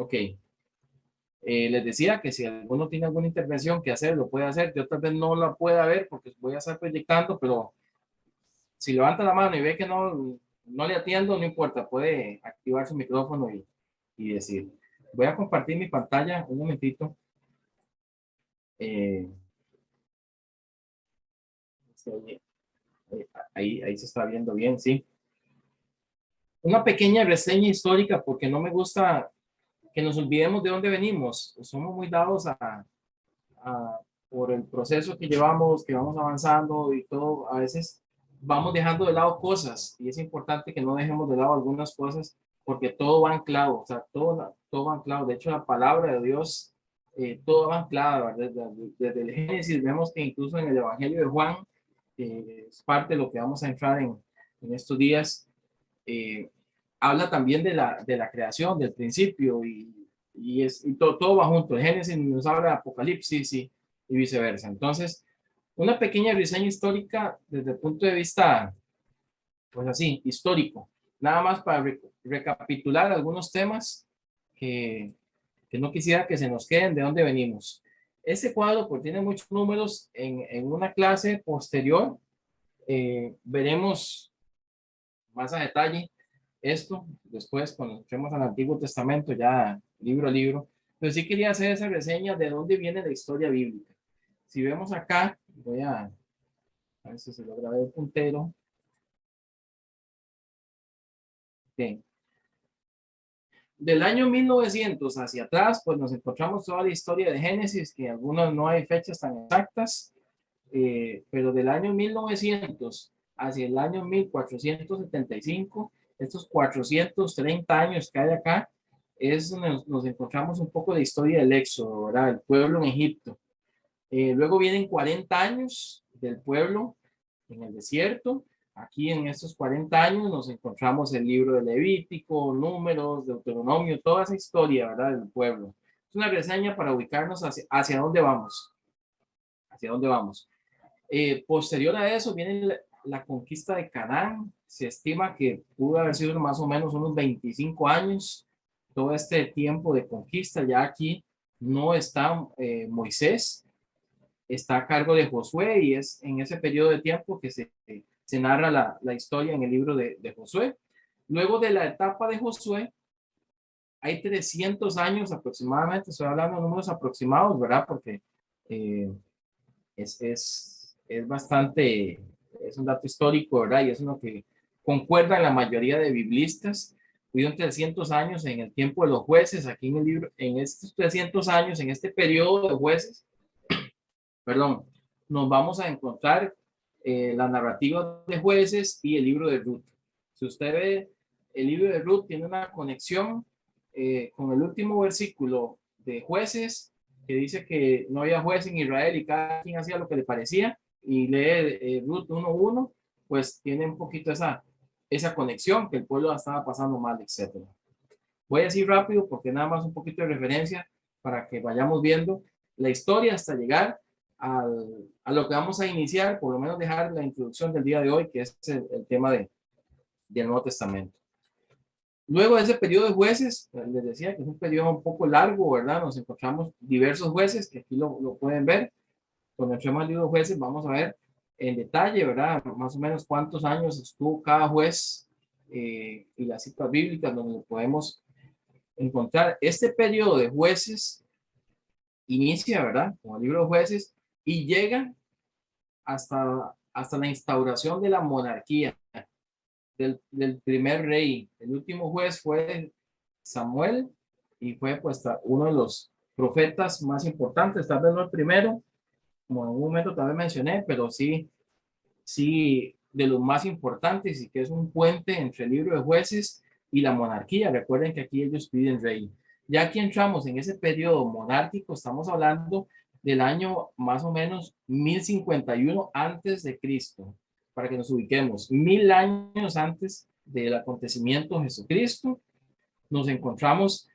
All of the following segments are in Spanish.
Ok. Les decía que si alguno tiene alguna intervención que hacer, lo puede hacer. Yo tal vez no la pueda ver porque voy a estar proyectando, pero si levanta la mano y ve que no le atiendo, no importa, puede activar su micrófono y decir. Voy a compartir mi pantalla un momentito. Eh, ahí se está viendo bien, sí. Una pequeña reseña histórica porque no me gusta que nos olvidemos de dónde venimos. Somos muy dados a, por el proceso que llevamos, que vamos avanzando y todo, a veces vamos dejando de lado cosas y es importante que no dejemos de lado algunas cosas porque todo va anclado, o sea, todo va anclado. De hecho, la palabra de Dios, todo va anclado. Desde el Génesis vemos que incluso en el Evangelio de Juan, es parte de lo que vamos a entrar en estos días, eh, habla también de la creación, del principio y todo va junto. El Génesis nos habla de Apocalipsis y viceversa. Entonces, una pequeña reseña histórica desde el punto de vista, pues así, histórico. Nada más para recapitular algunos temas que, que no quisiera que se nos queden de dónde venimos. Este cuadro, pues tiene muchos números. En una clase posterior veremos más a detalle esto, después cuando entremos al Antiguo Testamento, ya libro a libro, pero sí quería hacer esa reseña de dónde viene la historia bíblica. Si vemos acá, voy a ver si se logra ver el puntero. Bien. Del año 1900 hacia atrás, pues nos encontramos toda la historia de Génesis, que algunos no hay fechas tan exactas, pero del año 1900 hacia el año 1475, estos 430 años que hay acá, es donde nos encontramos un poco de historia del éxodo, ¿verdad? El pueblo en Egipto. Luego vienen 40 años del pueblo en el desierto. Aquí en estos 40 años nos encontramos el libro de Levítico, Números, Deuteronomio, toda esa historia, ¿verdad? Del pueblo. Es una reseña para ubicarnos hacia dónde vamos. Hacia dónde vamos. Posterior a eso viene la conquista de Canaán. Se estima que pudo haber sido más o menos unos 25 años. Todo este tiempo de conquista, ya aquí no está Moisés, está a cargo de Josué y es en ese periodo de tiempo que se narra la historia en el libro de Josué. Luego de la etapa de Josué, hay 300 años aproximadamente, estoy hablando de números aproximados, ¿verdad? Porque eh, es bastante, es un dato histórico, ¿verdad? Y es uno que concuerda en la mayoría de biblistas. Hubieron 300 años en el tiempo de los jueces, aquí en el libro, en estos 300 años, en este periodo de jueces, perdón, nos vamos a encontrar la narrativa de jueces y el libro de Ruth. Si usted ve, el libro de Ruth tiene una conexión con el último versículo de jueces, que dice que no había juez en Israel y cada quien hacía lo que le parecía, y lee Ruth 1:1, pues tiene un poquito esa conexión, que el pueblo estaba pasando mal, etc. Voy a decir rápido porque nada más un poquito de referencia para que vayamos viendo la historia hasta llegar a lo que vamos a iniciar, por lo menos dejar la introducción del día de hoy, que es el tema del Nuevo Testamento. Luego de ese periodo de jueces, les decía que es un periodo un poco largo, ¿verdad? Nos encontramos diversos jueces, que aquí lo pueden ver. Cuando entremos al libro de jueces, vamos a ver en detalle, ¿verdad? Más o menos cuántos años estuvo cada juez y las citas bíblicas donde lo podemos encontrar. Este periodo de jueces inicia, ¿verdad? Con el libro de jueces y llega hasta la instauración de la monarquía del primer rey. El último juez fue Samuel y fue pues uno de los profetas más importantes, tal vez no el primero, como en un momento tal vez mencioné, pero sí de los más importantes y que es un puente entre el libro de jueces y la monarquía. Recuerden que aquí ellos piden rey. Ya aquí entramos en ese periodo monárquico, estamos hablando del año más o menos 1051 antes de Cristo, para que nos ubiquemos, 1000 años antes del acontecimiento de Jesucristo. Nos encontramos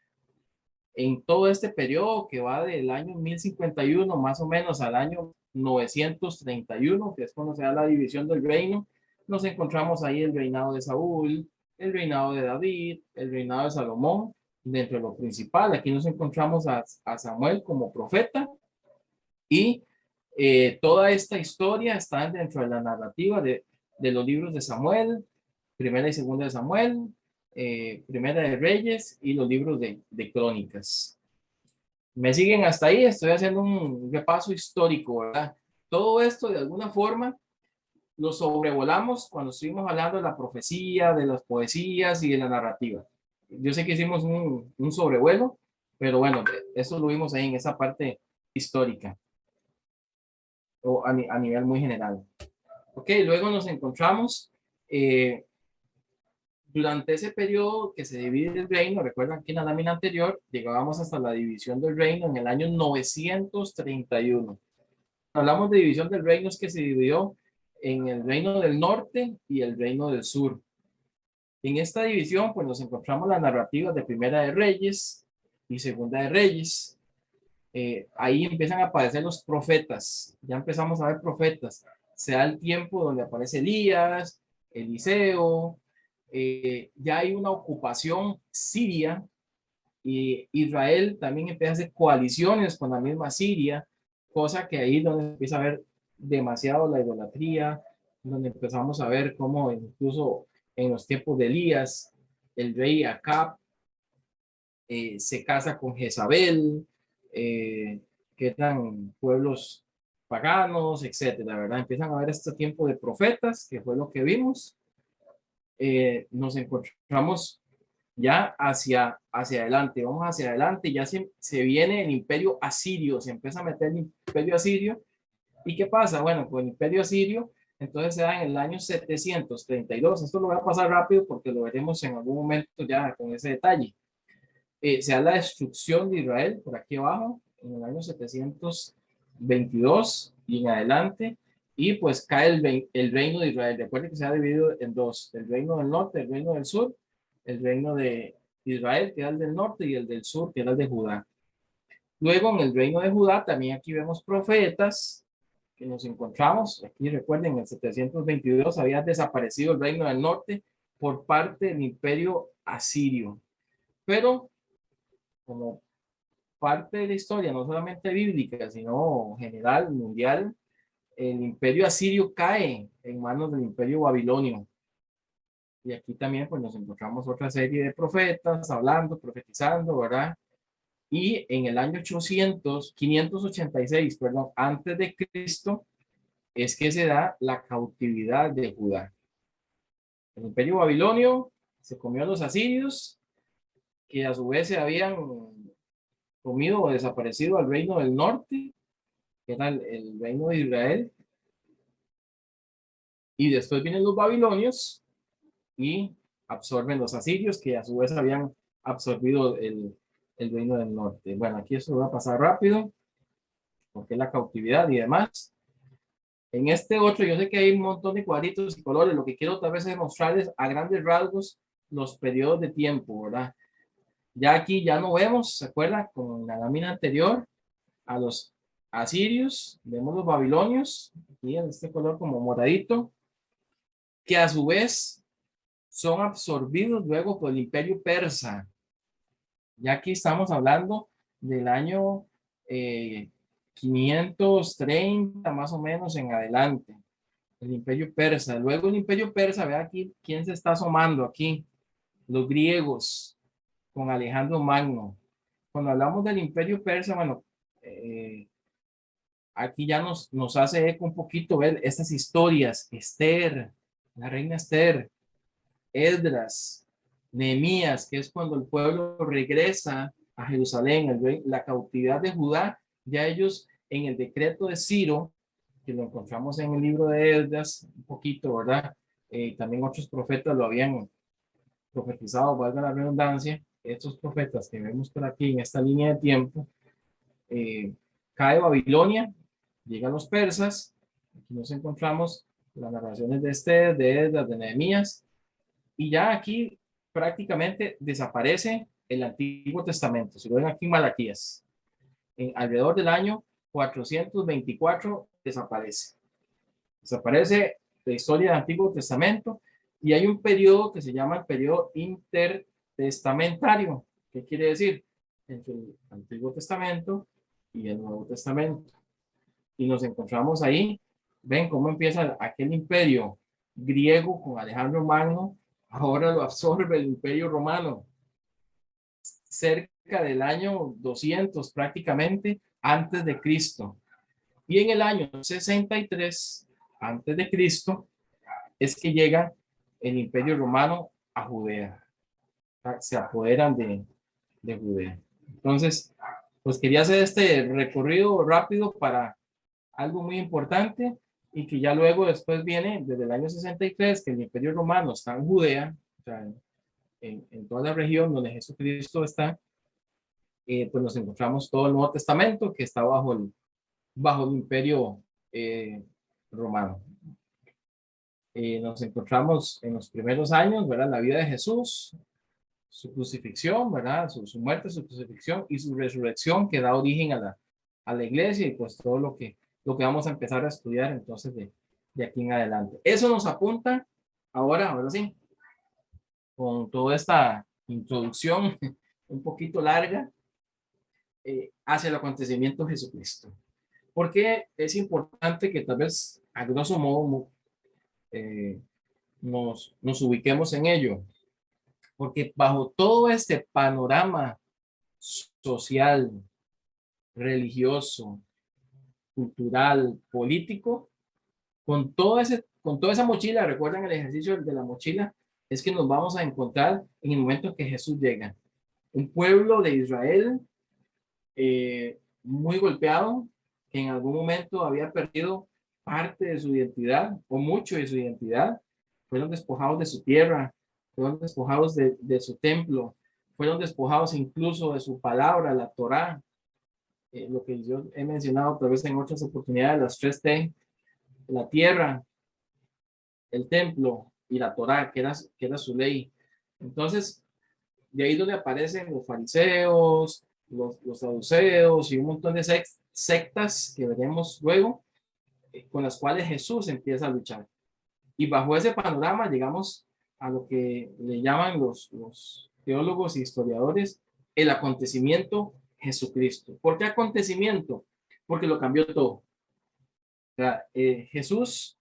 en todo este periodo que va del año 1051 más o menos al año 931, que es cuando se da la división del reino. Nos encontramos ahí el reinado de Saúl, el reinado de David, el reinado de Salomón dentro de lo principal. Aquí nos encontramos a Samuel como profeta y toda esta historia está dentro de la narrativa de los libros de Samuel, primera y segunda de Samuel, primera de Reyes y los libros de Crónicas. ¿Me siguen hasta ahí? Estoy haciendo un repaso histórico, ¿verdad? Todo esto de alguna forma lo sobrevolamos cuando estuvimos hablando de la profecía, de las poesías y de la narrativa. Yo sé que hicimos un sobrevuelo, pero bueno, eso lo vimos ahí en esa parte histórica o a nivel muy general. Ok, luego nos encontramos eh, durante ese periodo que se divide el reino. Recuerdan que en la lámina anterior llegábamos hasta la división del reino en el año 931. Hablamos de división del reino, es que se dividió en el reino del norte y el reino del sur. En esta división, pues nos encontramos las narrativas de Primera de Reyes y Segunda de Reyes. Ahí empiezan a aparecer los profetas. Ya empezamos a ver profetas. Se da el tiempo donde aparece Elías, Eliseo. Ya hay una ocupación siria y Israel también empieza a hacer coaliciones con la misma Siria, cosa que ahí donde empieza a ver demasiado la idolatría, donde empezamos a ver cómo incluso en los tiempos de Elías, el rey Acab se casa con Jezabel, que eran pueblos paganos, etcétera, ¿verdad? Empiezan a ver este tiempo de profetas, que fue lo que vimos. Nos encontramos ya hacia adelante, vamos hacia adelante, ya se viene el imperio asirio, se empieza a meter el imperio asirio. ¿Y qué pasa? Bueno, pues el imperio asirio entonces se da en el año 732. Esto lo voy a pasar rápido porque lo veremos en algún momento ya con ese detalle. Se da la destrucción de Israel por aquí abajo en el año 722 y en adelante, y pues cae el reino de Israel. Recuerden que se ha dividido en dos: el reino del norte, el reino del sur, el reino de Israel, que era el del norte, y el del sur, que era el de Judá. Luego en el reino de Judá también aquí vemos profetas que nos encontramos. Aquí recuerden, en el 722 había desaparecido el reino del norte por parte del imperio asirio. Pero como parte de la historia, no solamente bíblica, sino general, mundial, el imperio asirio cae en manos del imperio babilonio. Y aquí también pues nos encontramos otra serie de profetas hablando, profetizando, ¿verdad? Y en el año 586, perdón, antes de Cristo, es que se da la cautividad de Judá. El imperio babilonio se comió a los asirios, que a su vez se habían comido o desaparecido al reino del norte, que era el reino de Israel, y después vienen los babilonios y absorben los asirios, que a su vez habían absorbido el reino del norte. Bueno, aquí eso va a pasar rápido, porque es la cautividad y demás. En este otro, yo sé que hay un montón de cuadritos y colores, lo que quiero tal vez es mostrarles a grandes rasgos los periodos de tiempo, ¿verdad? Ya aquí ya no vemos, ¿se acuerdan? Con la lámina anterior, a los asirios, vemos los babilonios, aquí en este color como moradito, que a su vez son absorbidos luego por el imperio persa. Ya aquí estamos hablando del año 530 más o menos en adelante, el imperio persa. Luego el imperio persa, vea aquí quién se está asomando aquí, los griegos con Alejandro Magno. Cuando hablamos del imperio persa, bueno, aquí ya nos hace eco un poquito ver estas historias: Esther, la reina Esther, Esdras, Nehemías, que es cuando el pueblo regresa a Jerusalén, la cautividad de Judá. Ya ellos en el decreto de Ciro, que lo encontramos en el libro de Esdras un poquito, ¿verdad? También otros profetas lo habían profetizado, valga la redundancia. Estos profetas que vemos por aquí en esta línea de tiempo, eh, cae Babilonia, llegan los persas. Aquí nos encontramos las narraciones de Esther, de Esdras, de Nehemías, y ya aquí prácticamente desaparece el Antiguo Testamento. Si lo ven aquí en Malaquías, alrededor del año 424 desaparece. Desaparece la historia del Antiguo Testamento y hay un periodo que se llama el periodo intertestamentario, ¿Qué quiere decir? Entre el Antiguo Testamento y el Nuevo Testamento. Y nos encontramos ahí, ven cómo empieza aquel imperio griego con Alejandro Magno, ahora lo absorbe el imperio romano, cerca del año 200 prácticamente antes de Cristo. Y en el año 63 antes de Cristo es que llega el imperio romano a Judea, se apoderan de Judea. Entonces, pues quería hacer este recorrido rápido para algo muy importante y que ya luego después viene desde el año 63 que el imperio romano está en Judea, o sea, en toda la región donde Jesucristo está, pues nos encontramos todo el Nuevo Testamento que está bajo el imperio romano. Nos encontramos en los primeros años, ¿verdad? La vida de Jesús, su crucifixión, ¿verdad? Su muerte, su crucifixión y su resurrección que da origen a la iglesia y pues todo lo que vamos a empezar a estudiar entonces de aquí en adelante. Eso nos apunta ahora sí, con toda esta introducción un poquito larga hacia el acontecimiento de Jesucristo. Porque es importante que tal vez a grosso modo eh, nos ubiquemos en ello, porque bajo todo este panorama social, religioso, cultural, político, con toda esa mochila, recuerdan el ejercicio de la mochila, es que nos vamos a encontrar en el momento en que Jesús llega. Un pueblo de Israel muy golpeado, que en algún momento había perdido parte de su identidad o mucho de su identidad, fueron despojados de su tierra, fueron despojados de su templo, fueron despojados incluso de su palabra, la Torá, lo que yo he mencionado tal vez en otras oportunidades, las 3T, la tierra, el templo y la Torá, que era su ley. Entonces, de ahí donde aparecen los fariseos, los saduceos y un montón de sectas que veremos luego, con las cuales Jesús empieza a luchar. Y bajo ese panorama llegamos a lo que le llaman los teólogos y historiadores el acontecimiento Jesucristo. ¿Por qué acontecimiento? Porque lo cambió todo. O sea, Jesús,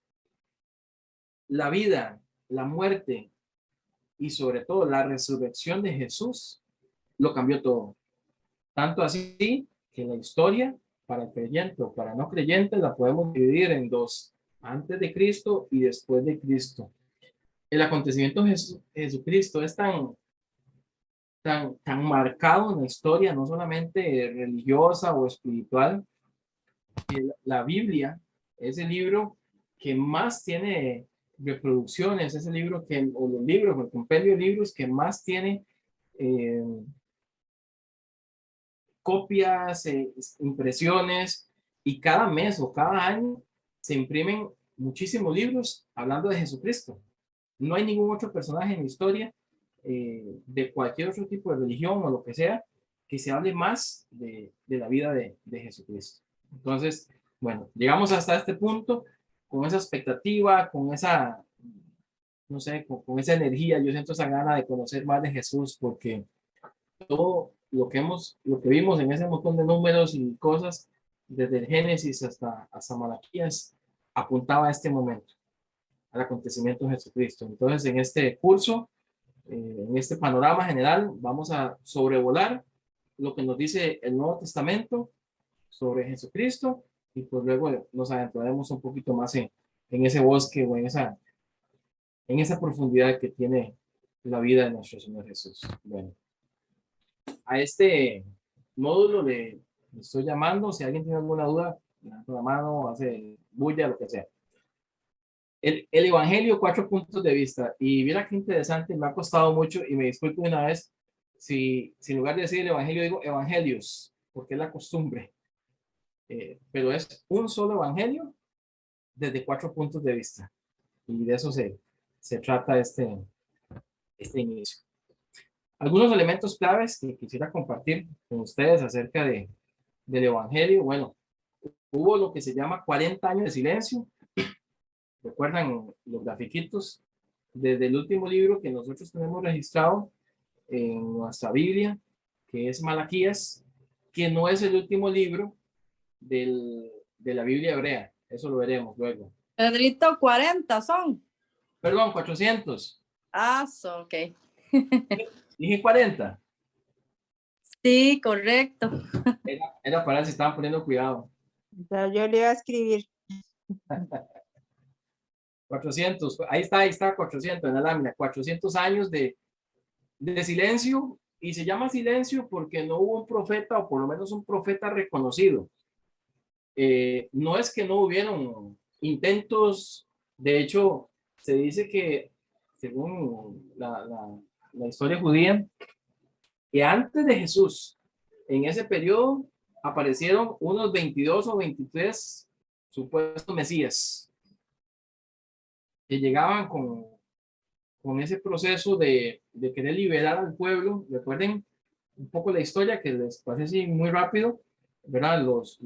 la vida, la muerte y sobre todo la resurrección de Jesús lo cambió todo. Tanto así que la historia para el creyente o para no creyentes la podemos dividir en dos, antes de Cristo y después de Cristo. El acontecimiento de Jesucristo es tan marcado en la historia, no solamente religiosa o espiritual, que la Biblia es el libro que más tiene reproducciones, es el libro o los libros, el compendio de libros que más tiene eh, copias, impresiones, y cada mes o cada año se imprimen muchísimos libros hablando de Jesucristo. No hay ningún otro personaje en la historia de cualquier otro tipo de religión o lo que sea que se hable más de la vida de Jesucristo. Entonces, bueno, llegamos hasta este punto con esa expectativa, con esa, no sé, con esa energía. Yo siento esa gana de conocer más de Jesús porque todo lo que vimos en ese montón de números y cosas, desde el Génesis hasta Malaquías, apuntaba a este momento, al acontecimiento de Jesucristo. Entonces, en este curso, en este panorama general, vamos a sobrevolar lo que nos dice el Nuevo Testamento sobre Jesucristo y pues luego nos adentraremos un poquito más en ese bosque o en esa profundidad que tiene la vida de nuestro Señor Jesús. Bueno, a este módulo le estoy llamando, si alguien tiene alguna duda, levanta la mano, hace bulla, lo que sea. El Evangelio, 4 puntos de vista. Y mira qué interesante, me ha costado mucho y me disculpo una vez si en lugar de decir el Evangelio digo Evangelios, porque es la costumbre. Pero es un solo Evangelio desde 4 puntos de vista. Y de eso se trata este inicio. Algunos elementos claves que quisiera compartir con ustedes acerca del Evangelio. Bueno, hubo lo que se llama 40 años de silencio. ¿Recuerdan los grafiquitos? Desde el último libro que nosotros tenemos registrado en nuestra Biblia que es Malaquías, que no es el último libro de la Biblia hebrea. Eso lo veremos luego. Pedrito, 40 son. Perdón, 400. Ah, ok. Dije 40. Sí, correcto. Era para ver si estaban poniendo cuidado. Ya yo le iba a escribir. 400. Ahí está 400 en la lámina. 400 años de silencio. Y se llama silencio porque no hubo un profeta, o por lo menos un profeta reconocido. No es que no hubieron intentos. De hecho, se dice que, según la historia judía, que antes de Jesús, en ese periodo, aparecieron unos 22 o 23 supuestos mesías que llegaban con ese proceso de querer liberar al pueblo. Recuerden un poco la historia que les pasé así muy rápido, ¿verdad? Los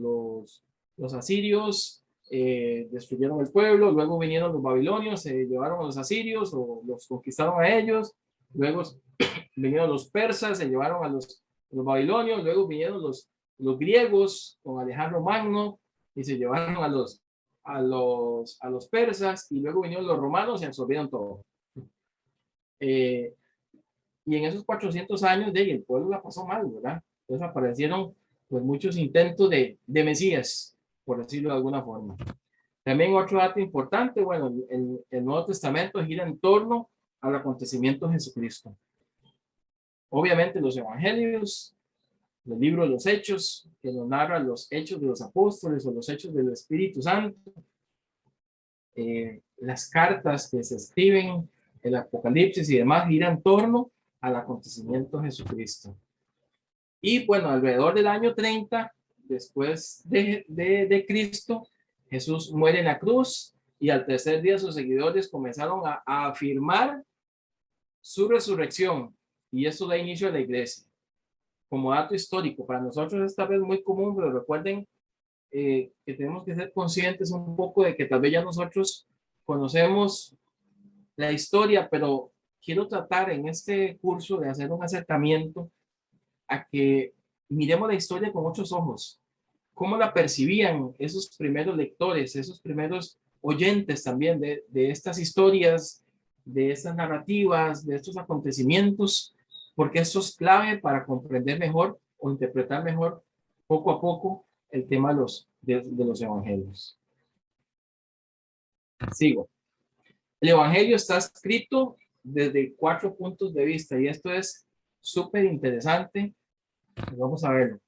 asirios destruyeron el pueblo, luego vinieron los babilonios, se llevaron a los asirios o los conquistaron a ellos, luego vinieron los persas, se llevaron a los babilonios, luego vinieron los griegos con Alejandro Magno y se llevaron a los persas, y luego vinieron los romanos y absorbieron todo. Y en esos 400 años el pueblo la pasó mal, ¿verdad? Entonces aparecieron pues muchos intentos de Mesías, por decirlo de alguna forma. También otro dato importante, bueno, el Nuevo Testamento gira en torno al acontecimiento de Jesucristo. Obviamente los evangelios, el libro de los Hechos, que nos narra los hechos de los apóstoles o los hechos del Espíritu Santo, las cartas que se escriben, el Apocalipsis y demás, giran en torno al acontecimiento de Jesucristo. Y bueno, alrededor del año 30, después de Cristo, Jesús muere en la cruz, y al tercer día sus seguidores comenzaron a afirmar su resurrección, y eso da inicio a la iglesia. Como dato histórico, para nosotros esta vez muy común, pero recuerden que tenemos que ser conscientes un poco de que tal vez ya nosotros conocemos la historia, pero quiero tratar en este curso de hacer un acercamiento a que miremos la historia con otros ojos. ¿Cómo la percibían esos primeros lectores, esos primeros oyentes también de estas historias, de estas narrativas, de estos acontecimientos? Porque eso es clave para comprender mejor o interpretar mejor, poco a poco, el tema de los evangelios. Sigo. El evangelio está escrito desde 4 puntos de vista, y esto es súper interesante. Vamos a verlo.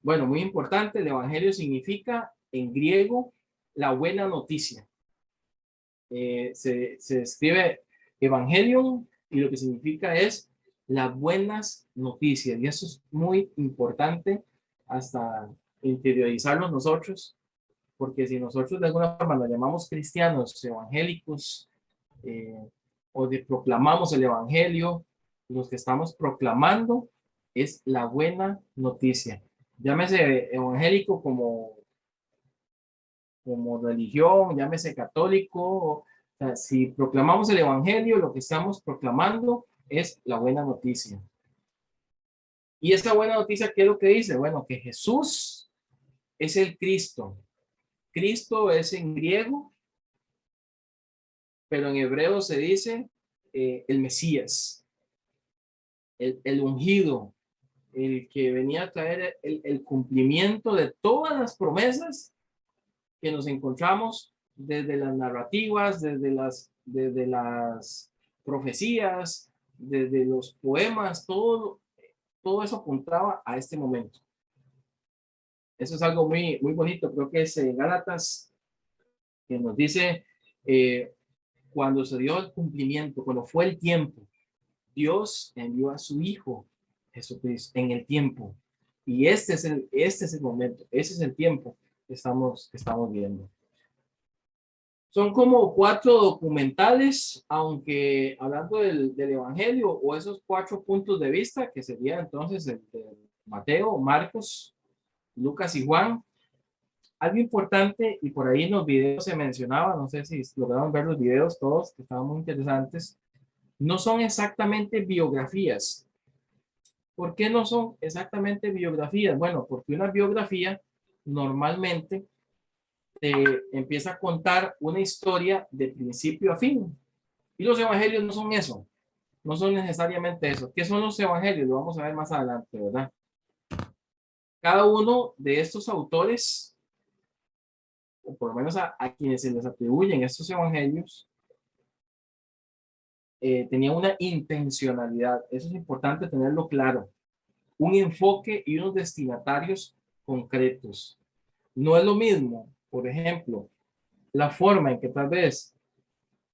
Bueno, muy importante, el evangelio significa en griego la buena noticia. Se escribe evangelion, y lo que significa es las buenas noticias, y eso es muy importante hasta interiorizarlo nosotros, porque si nosotros de alguna forma nos llamamos cristianos evangélicos, o proclamamos el evangelio, los que estamos proclamando es la buena noticia. Llámese evangélico como religión, llámese católico. O sea, si proclamamos el evangelio, lo que estamos proclamando es la buena noticia. Y esta buena noticia, ¿qué es lo que dice? Bueno, que Jesús es el Cristo. Cristo es en griego, pero en hebreo se dice el Mesías, el ungido, el que venía a traer el cumplimiento de todas las promesas que nos encontramos desde las narrativas, desde las profecías, desde los poemas, todo eso apuntaba a este momento. Eso es algo muy, muy bonito. Creo que es Gálatas, que nos dice cuando se dio el cumplimiento, cuando fue el tiempo, Dios envió a su Hijo Jesucristo en el tiempo. Y este es el momento, ese es el tiempo que estamos viendo. Son como 4 documentales, aunque hablando del Evangelio, o esos 4 puntos de vista, que sería entonces el de Mateo, Marcos, Lucas y Juan. Algo importante, y por ahí en los videos se mencionaba, no sé si lograron ver los videos todos, que estaban muy interesantes, no son exactamente biografías, ¿Por qué no son exactamente biografías? Bueno, porque una biografía normalmente te empieza a contar una historia de principio a fin. Y los evangelios no son eso, no son necesariamente eso. ¿Qué son los evangelios? Lo vamos a ver más adelante, ¿verdad? Cada uno de estos autores, o por lo menos a quienes se les atribuyen estos evangelios, tenía una intencionalidad. Eso es importante tenerlo claro. Un enfoque y unos destinatarios concretos. No es lo mismo, por ejemplo, la forma en que tal vez,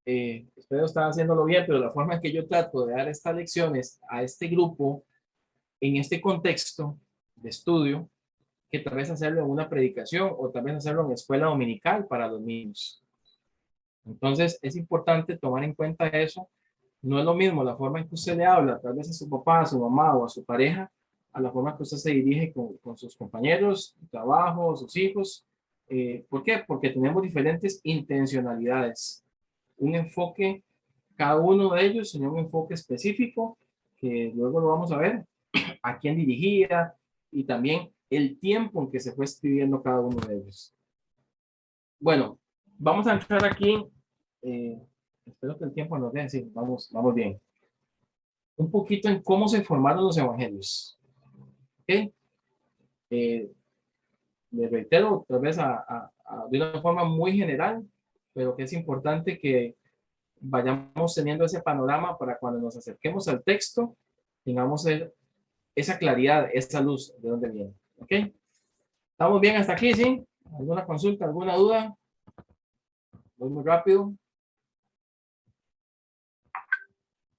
espero estar haciéndolo bien, pero la forma en que yo trato de dar estas lecciones a este grupo en este contexto de estudio, que tal vez hacerlo en una predicación o tal vez hacerlo en escuela dominical para los niños. Entonces es importante tomar en cuenta eso. No es lo mismo la forma en que usted le habla, tal vez a su papá, a su mamá o a su pareja, a la forma que usted se dirige con sus compañeros, de trabajo, sus hijos. ¿Por qué? Porque tenemos diferentes intencionalidades. Un enfoque, cada uno de ellos tenía un enfoque específico, que luego lo vamos a ver, a quién dirigía y también el tiempo en que se fue escribiendo cada uno de ellos. Bueno, vamos a entrar aquí. Espero que el tiempo nos dé, sí, vamos bien. Un poquito en cómo se formaron los evangelios. ¿Okay? Les reitero, tal vez de una forma muy general, pero que es importante que vayamos teniendo ese panorama para cuando nos acerquemos al texto, tengamos esa claridad, esa luz de dónde viene. ¿Ok? ¿Estamos bien hasta aquí, sí? ¿Alguna consulta, alguna duda? Voy muy rápido.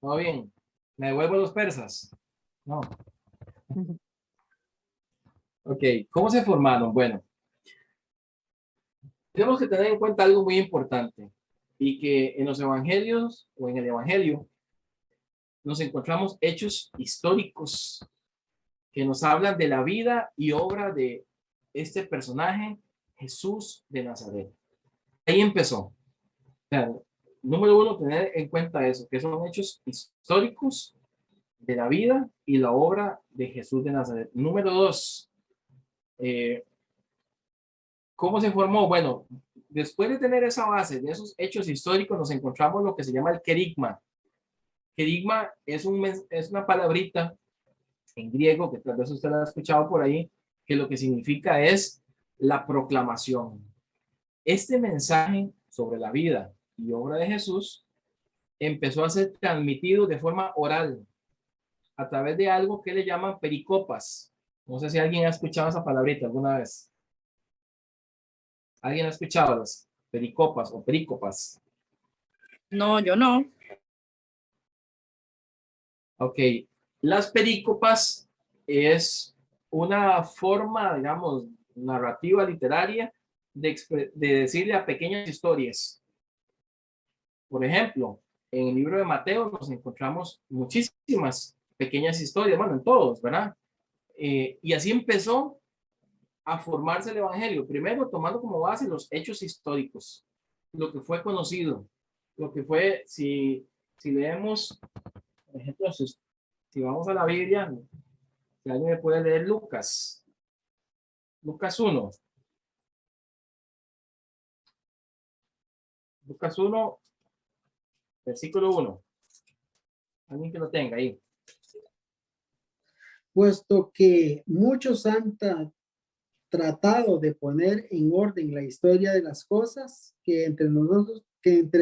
¿Todo bien? ¿Me devuelvo los persas? No. Ok, ¿cómo se formaron? Bueno, tenemos que tener en cuenta algo muy importante y que en los evangelios o en el evangelio nos encontramos hechos históricos que nos hablan de la vida y obra de este personaje, Jesús de Nazaret. Ahí empezó. O sea, número uno, tener en cuenta eso, que son hechos históricos de la vida y la obra de Jesús de Nazaret. Número dos, ¿cómo se formó? Bueno, después de tener esa base de esos hechos históricos, nos encontramos lo que se llama el querigma. Querigma es una palabrita en griego que tal vez usted la ha escuchado por ahí, que lo que significa es la proclamación. Este mensaje sobre la vida y obra de Jesús empezó a ser transmitido de forma oral a través de algo que le llaman pericopas. No sé si alguien ha escuchado esa palabrita alguna vez. ¿Alguien ha escuchado las pericopas o pericopas? No, yo no. Ok, las pericopas es una forma, digamos, narrativa literaria de decirle a pequeñas historias. Por ejemplo, en el libro de Mateo nos encontramos muchísimas pequeñas historias, bueno, en todos, ¿verdad? Y así empezó a formarse el Evangelio, primero tomando como base los hechos históricos, lo que fue conocido, lo que fue, si leemos, por ejemplo, si vamos a la Biblia, si alguien me puede leer Lucas 1, Lucas 1, versículo 1, alguien que lo tenga ahí. Puesto que muchos han tratado de poner en orden la historia de las cosas que entre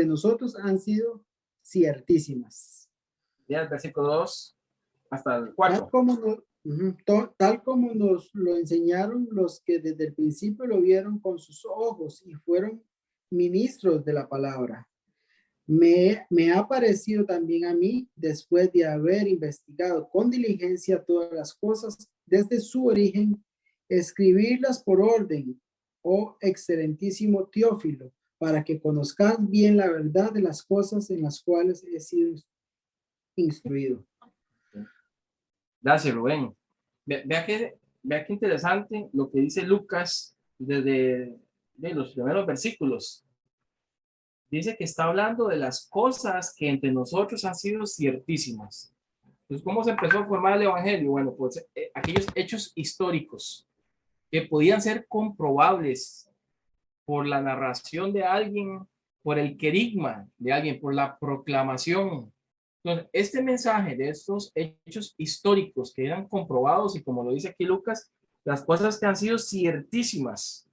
nosotros han sido ciertísimas. Ya el versículo 2 hasta el Tal 4. como, tal como nos lo enseñaron los que desde el principio lo vieron con sus ojos y fueron ministros de la palabra. Me ha parecido también a mí, después de haber investigado con diligencia todas las cosas desde su origen, escribirlas por orden, oh excelentísimo Teófilo, para que conozcas bien la verdad de las cosas en las cuales he sido instruido. Gracias, Rubén. Vea que interesante lo que dice Lucas desde de los primeros versículos. Dice que está hablando de las cosas que entre nosotros han sido ciertísimas. Entonces, ¿cómo se empezó a formar el evangelio? Bueno, pues aquellos hechos históricos que podían ser comprobables por la narración de alguien, por el querigma de alguien, por la proclamación. Entonces, este mensaje de estos hechos históricos que eran comprobados y como lo dice aquí Lucas, las cosas que han sido ciertísimas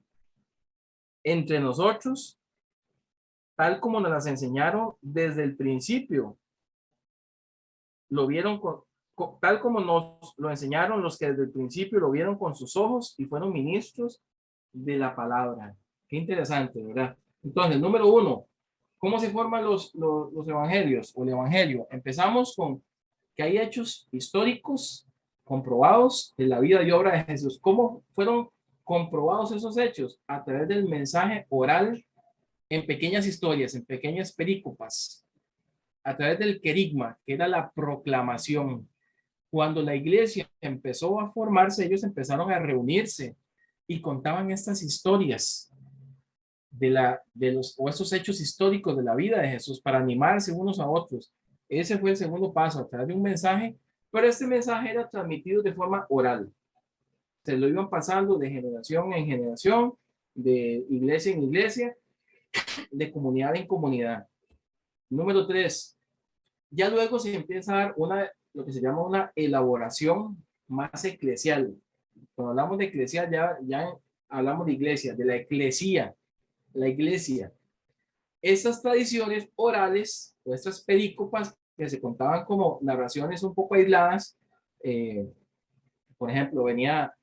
entre nosotros, tal como nos las enseñaron desde el principio, lo vieron tal como nos lo enseñaron los que desde el principio lo vieron con sus ojos y fueron ministros de la palabra. Qué interesante, ¿verdad? Entonces, número uno, ¿cómo se forman los evangelios o el evangelio? Empezamos con que hay hechos históricos comprobados de la vida y obra de Jesús. ¿Cómo fueron comprobados esos hechos? A través del mensaje oral en pequeñas historias, en pequeñas perícopas, a través del querigma, que era la proclamación. Cuando la iglesia empezó a formarse, ellos empezaron a reunirse y contaban estas historias de los o estos hechos históricos de la vida de Jesús para animarse unos a otros. Ese fue el segundo paso, a través de un mensaje, pero este mensaje era transmitido de forma oral. Se lo iban pasando de generación en generación, de iglesia en iglesia, de comunidad en comunidad. Número tres, ya luego se empieza a dar lo que se llama una elaboración más eclesial. Cuando hablamos de eclesial, ya hablamos de iglesia, de la eclesía, la iglesia. Estas tradiciones orales o estas perícopas que se contaban como narraciones un poco aisladas, por ejemplo, venía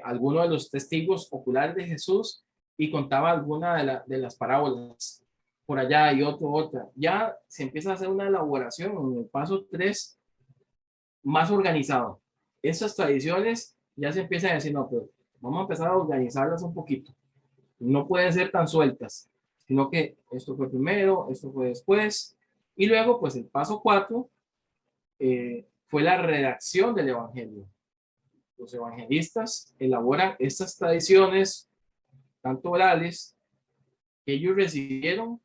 alguno de los testigos oculares de Jesús y contaba alguna de las parábolas por allá y otra. Ya se empieza a hacer una elaboración en el paso 3 más organizado. Esas tradiciones ya se empiezan a decir, no, pero vamos a empezar a organizarlas un poquito. No pueden ser tan sueltas, sino que esto fue primero, esto fue después. Y luego, pues el paso 4 fue la redacción del Evangelio. Los evangelistas elaboran estas tradiciones, tanto orales, que ellos recibieron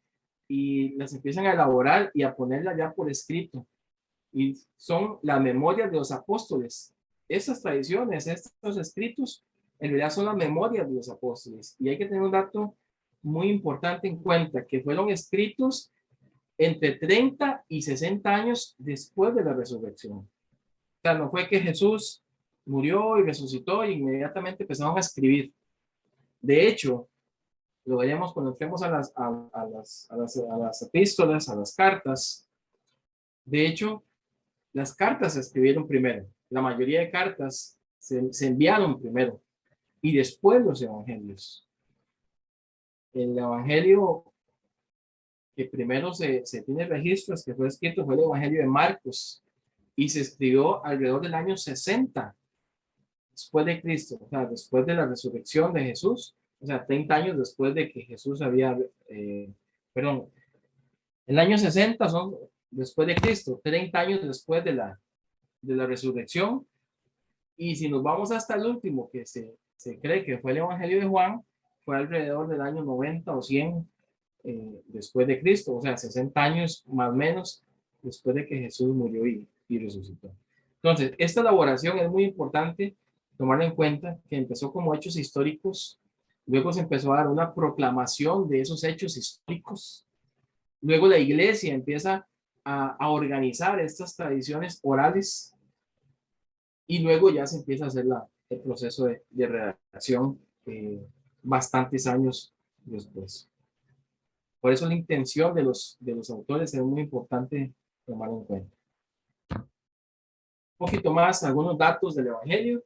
y las empiezan a elaborar y a ponerlas ya por escrito. Y son las memorias de los apóstoles. Esas tradiciones, estos escritos, en realidad son las memorias de los apóstoles. Y hay que tener un dato muy importante en cuenta, que fueron escritos entre 30 y 60 años después de la resurrección. O sea, no fue que Jesús murió y resucitó y inmediatamente empezaron a escribir. De hecho, lo veremos cuando entremos a las epístolas, a las cartas. De hecho, las cartas se escribieron primero. La mayoría de cartas se enviaron primero y después los evangelios. El evangelio que primero se tiene registros que fue escrito fue el evangelio de Marcos y se escribió alrededor del año 60 después de Cristo, o sea, después de la resurrección de Jesús, o sea, 30 años después de que Jesús perdón, el año 60 son después de Cristo, 30 años después de la resurrección. Y si nos vamos hasta el último, que se cree que fue el Evangelio de Juan, fue alrededor del año 90 o 100 después de Cristo, o sea, 60 años más o menos después de que Jesús murió y resucitó. Entonces, esta elaboración es muy importante tomar en cuenta que empezó como hechos históricos, luego se empezó a dar una proclamación de esos hechos históricos, luego la iglesia empieza a organizar estas tradiciones orales y luego ya se empieza a hacer el proceso de redacción bastantes años después. Por eso la intención de los autores es muy importante tomar en cuenta. Un poquito más, algunos datos del Evangelio.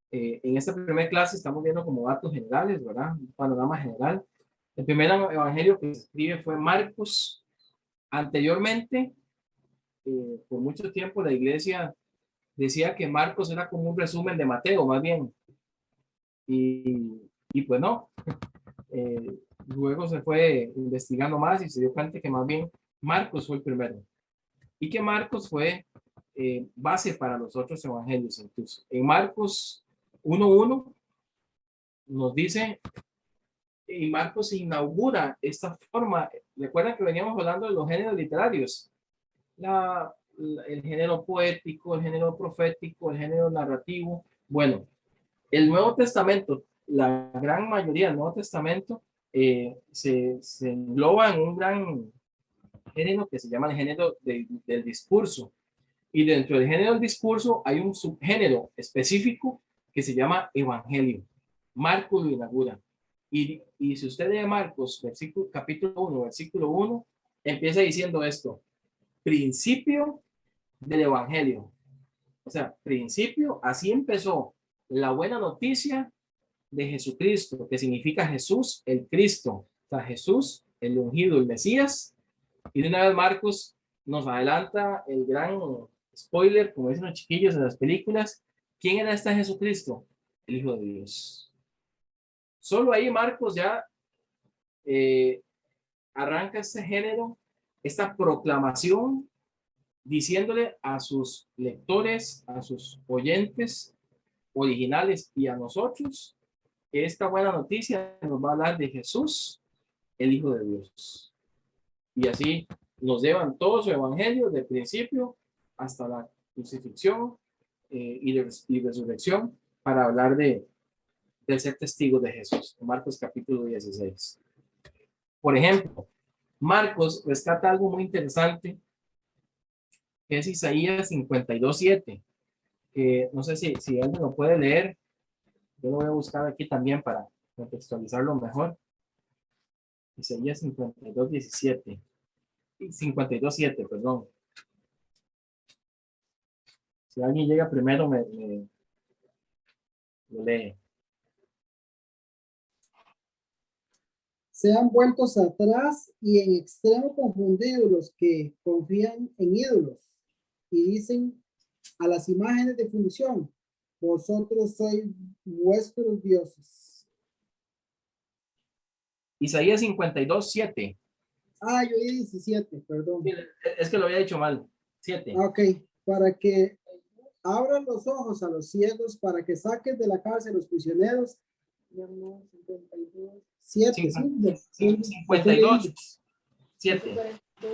En esta primera clase estamos viendo como datos generales, ¿verdad? Un panorama general. El primer Evangelio que se escribe fue Marcos. Anteriormente, por mucho tiempo, la iglesia decía que Marcos era como un resumen de Mateo, más bien. Y pues no. Luego se fue investigando más y se dio cuenta que más bien Marcos fue el primero. Y que Marcos fue base para los otros evangelios incluso. En Marcos 1:1 nos dice, y Marcos inaugura esta forma. Recuerdan que veníamos hablando de los géneros literarios. La el género poético, el género profético, el género narrativo. Bueno, el Nuevo Testamento, la gran mayoría del Nuevo Testamento se engloba en un gran género que se llama el género del discurso. Y dentro del género del discurso hay un subgénero específico que se llama evangelio. Marcos lo inaugura. Y si usted lee Marcos, capítulo 1, versículo 1, empieza diciendo esto: principio del evangelio. O sea, principio, así empezó la buena noticia de Jesucristo, que significa Jesús el Cristo. O sea, Jesús el ungido, el Mesías. Y de una vez Marcos nos adelanta el gran spoiler, como dicen los chiquillos en las películas. ¿Quién era este Jesucristo? El Hijo de Dios. Solo ahí Marcos ya arranca este género, esta proclamación, diciéndole a sus lectores, a sus oyentes originales y a nosotros que esta buena noticia nos va a hablar de Jesús, el Hijo de Dios. Y así nos llevan todo su evangelio de principio hasta la crucifixión y resurrección para hablar de ser testigos de Jesús. Marcos capítulo 16. Por ejemplo, Marcos rescata algo muy interesante, que es Isaías 52:7, que no sé si alguien lo puede leer. Yo lo voy a buscar aquí también para contextualizarlo mejor. Isaías 52:17. 52:7, perdón. Si alguien llega primero, me lo lee. Sean vueltos atrás y en extremo confundidos los que confían en ídolos y dicen a las imágenes de función: vosotros sois vuestros dioses. Isaías 52:7. Ah, yo di 17, perdón. Es que lo había dicho mal. 7. Ok, para que abran los ojos a los ciegos, para que saques de la cárcel a los prisioneros. 7, 52. 7.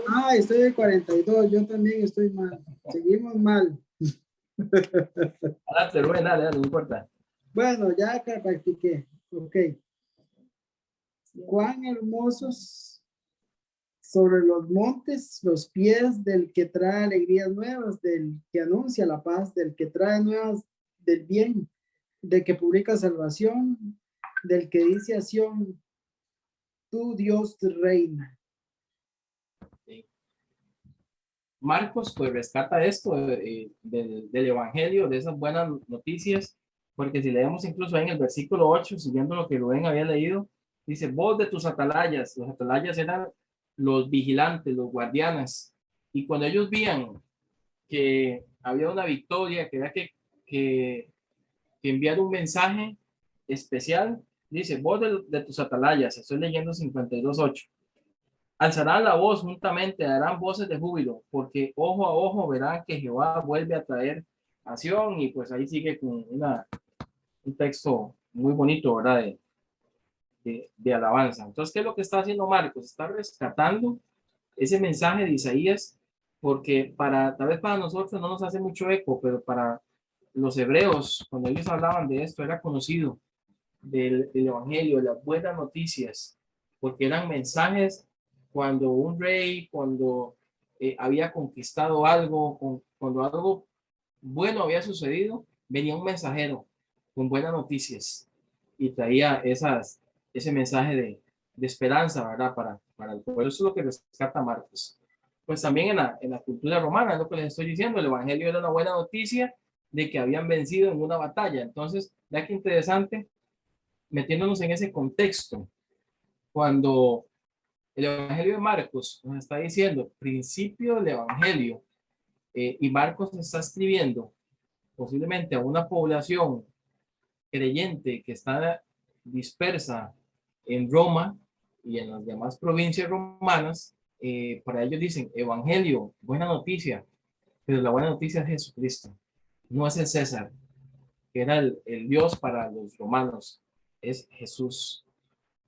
Ah, estoy de 42, yo también estoy mal. Seguimos mal. Dale, Rubén, dale, no importa. Bueno, ya que practiqué. Ok. Cuán hermosos sobre los montes los pies del que trae alegrías nuevas, del que anuncia la paz, del que trae nuevas del bien, del que publica salvación, del que dice a Sión: tu Dios reina. Sí. Marcos pues rescata esto del evangelio, de esas buenas noticias, porque si leemos incluso ahí en el versículo 8, siguiendo lo que Rubén había leído, dice: voz de tus atalayas. Los atalayas eran los vigilantes, los guardianes, y cuando ellos veían que había una victoria, que había que enviar un mensaje especial, dice: voz de tus atalayas. Estoy leyendo 52:8. Alzarán la voz juntamente, darán voces de júbilo, porque ojo a ojo verán que Jehová vuelve a traer a Sión. Y pues ahí sigue con un texto muy bonito, ¿verdad? De alabanza. Entonces, ¿qué es lo que está haciendo Marcos? Está rescatando ese mensaje de Isaías, porque tal vez para nosotros no nos hace mucho eco, pero para los hebreos, cuando ellos hablaban de esto, era conocido del evangelio, de las buenas noticias, porque eran mensajes cuando un rey, cuando había conquistado algo, cuando algo bueno había sucedido, venía un mensajero con buenas noticias y traía ese mensaje de esperanza, ¿verdad? Para el pueblo. Eso es lo que rescata Marcos. Pues también en la cultura romana, es lo que les estoy diciendo, el evangelio era una buena noticia de que habían vencido en una batalla. Entonces, ya que interesante, metiéndonos en ese contexto, cuando el Evangelio de Marcos nos está diciendo principio del Evangelio, y Marcos está escribiendo posiblemente a una población creyente que está dispersa en Roma y en las demás provincias romanas. Para ellos dicen Evangelio, buena noticia, pero la buena noticia es Jesucristo, no es el César, que era el Dios para los romanos, es Jesús.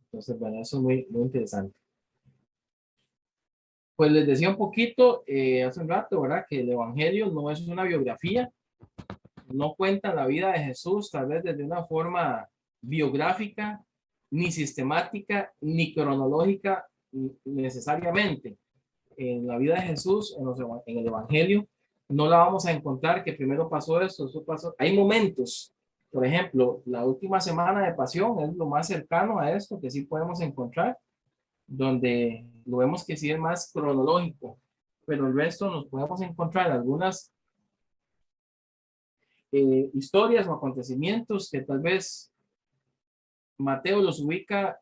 Entonces, bueno, eso es muy, muy interesante. Pues les decía un poquito hace un rato, ¿verdad? Que el Evangelio no es una biografía, no cuenta la vida de Jesús, tal vez desde una forma biográfica, ni sistemática, ni cronológica necesariamente. En la vida de Jesús, en el Evangelio, no la vamos a encontrar que primero pasó esto, eso pasó. Hay momentos, por ejemplo, la última semana de pasión es lo más cercano a esto que sí podemos encontrar, donde lo vemos que sí es más cronológico, pero el resto nos podemos encontrar algunas historias o acontecimientos que tal vez Mateo los ubica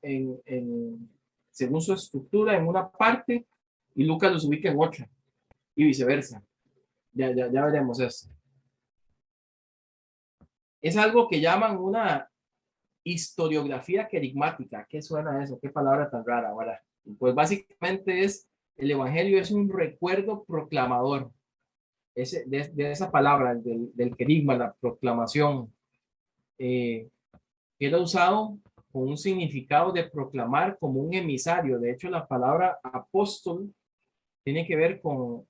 según su estructura en una parte y Lucas los ubica en otra y viceversa. Ya veremos eso. Es algo que llaman una historiografía querigmática. ¿Qué suena eso? ¿Qué palabra tan rara? Ahora, pues básicamente el Evangelio es un recuerdo proclamador. De esa palabra, del querigma, la proclamación, que era usado con un significado de proclamar como un emisario. De hecho, la palabra apóstol tiene que ver con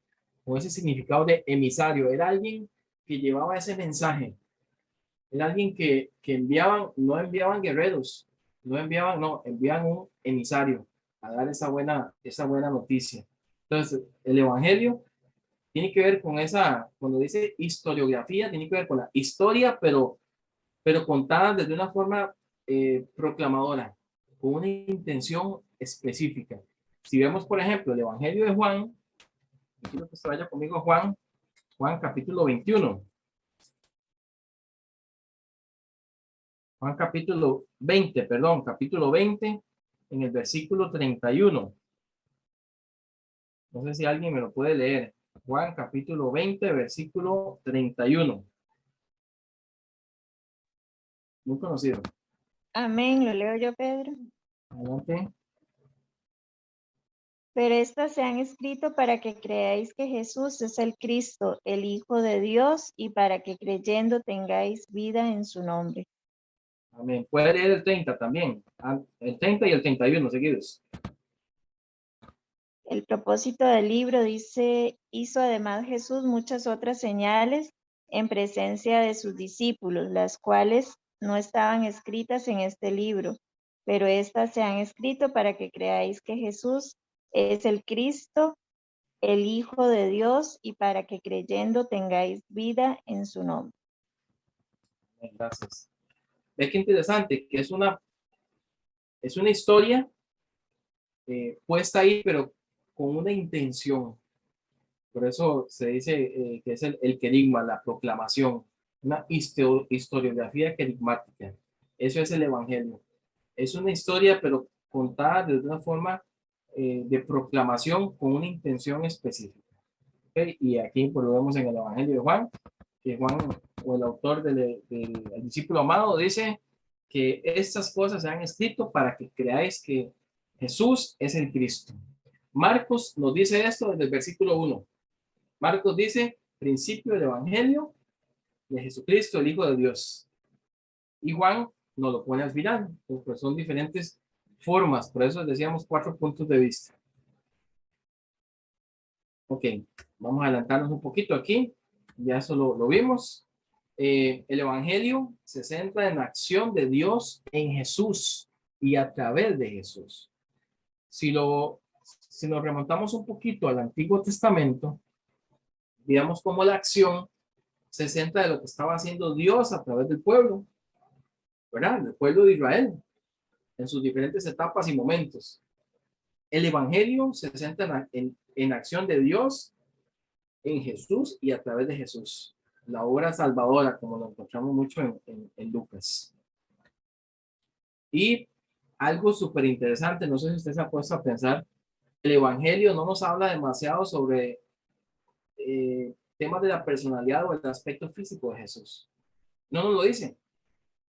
ese significado de emisario. Era alguien que llevaba ese mensaje. Era alguien que no enviaban guerreros, enviaban un emisario a dar esa buena noticia. Entonces, el Evangelio tiene que ver con cuando dice historiografía, tiene que ver con la historia, pero contada desde una forma proclamadora, con una intención específica. Si vemos, por ejemplo, el Evangelio de Juan, quiero que se vaya conmigo a Juan capítulo 21. Juan capítulo 20, perdón, capítulo 20, en el versículo 31. No sé si alguien me lo puede leer. Juan capítulo 20, versículo 31. Muy conocido. Amén, lo leo yo, Pedro. Adelante. Pero estas se han escrito para que creáis que Jesús es el Cristo, el Hijo de Dios, y para que creyendo tengáis vida en su nombre. Amén. Puede leer el 30 también. El 30 y el 31 seguidos. El propósito del libro dice, hizo además Jesús muchas otras señales en presencia de sus discípulos, las cuales no estaban escritas en este libro, pero estas se han escrito para que creáis que Jesús es el Cristo, el Hijo de Dios, y para que creyendo tengáis vida en su nombre. Gracias. Ve qué interesante, que es una historia puesta ahí, pero con una intención. Por eso se dice que es el querigma, la proclamación, una historiografía querigmática. Eso es el Evangelio. Es una historia, pero contada de una forma de proclamación con una intención específica. ¿Okay? Y aquí pues, lo vemos en el Evangelio de Juan, que Juan, o el autor del discípulo amado, dice que estas cosas se han escrito para que creáis que Jesús es el Cristo. Marcos nos dice esto desde el versículo 1. Marcos dice, principio del Evangelio de Jesucristo, el Hijo de Dios. Y Juan nos lo pone al final, pues son diferentes formas, por eso decíamos 4 puntos de vista. Ok, vamos a adelantarnos un poquito aquí, ya eso lo vimos. El Evangelio se centra en la acción de Dios en Jesús y a través de Jesús. Si nos remontamos un poquito al Antiguo Testamento, digamos como la acción se centra en lo que estaba haciendo Dios a través del pueblo, ¿verdad? El pueblo de Israel, en sus diferentes etapas y momentos. El Evangelio se centra en la acción de Dios en Jesús y a través de Jesús. La obra salvadora, como lo encontramos mucho en Lucas. Y algo súper interesante, no sé si usted se ha puesto a pensar, el Evangelio no nos habla demasiado sobre temas de la personalidad o el aspecto físico de Jesús. No nos lo dice.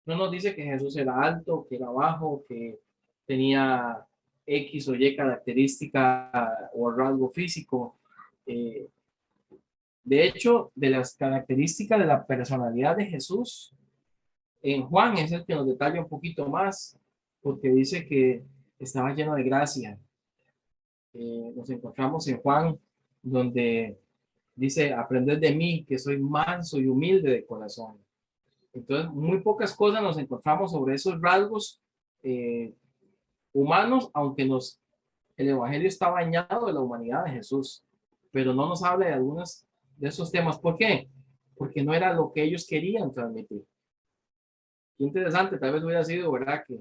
No nos dice que Jesús era alto, que era bajo, que tenía X o Y característica o rasgo físico. De hecho, de las características de la personalidad de Jesús, en Juan es el que nos detalla un poquito más, porque dice que estaba lleno de gracia, Nos encontramos en Juan, donde dice, aprended de mí, que soy manso y humilde de corazón. Entonces, muy pocas cosas nos encontramos sobre esos rasgos humanos, aunque el Evangelio está bañado de la humanidad de Jesús, pero no nos habla de algunos de esos temas. ¿Por qué? Porque no era lo que ellos querían transmitir. Qué interesante, tal vez hubiera sido, ¿verdad? Que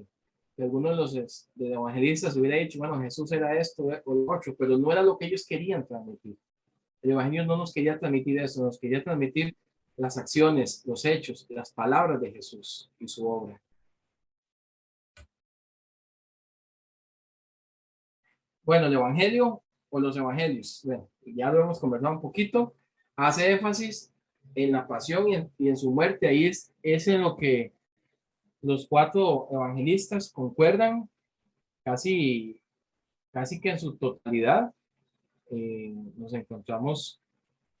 alguno de los evangelistas hubiera dicho, bueno, Jesús era esto o lo otro, pero no era lo que ellos querían transmitir. El Evangelio no nos quería transmitir eso, nos quería transmitir las acciones, los hechos, las palabras de Jesús y su obra. Bueno, el Evangelio o los Evangelios, bueno, ya lo hemos conversado un poquito, hace énfasis en la pasión y en su muerte. Ahí es en lo que los 4 evangelistas concuerdan casi que en su totalidad. Nos encontramos,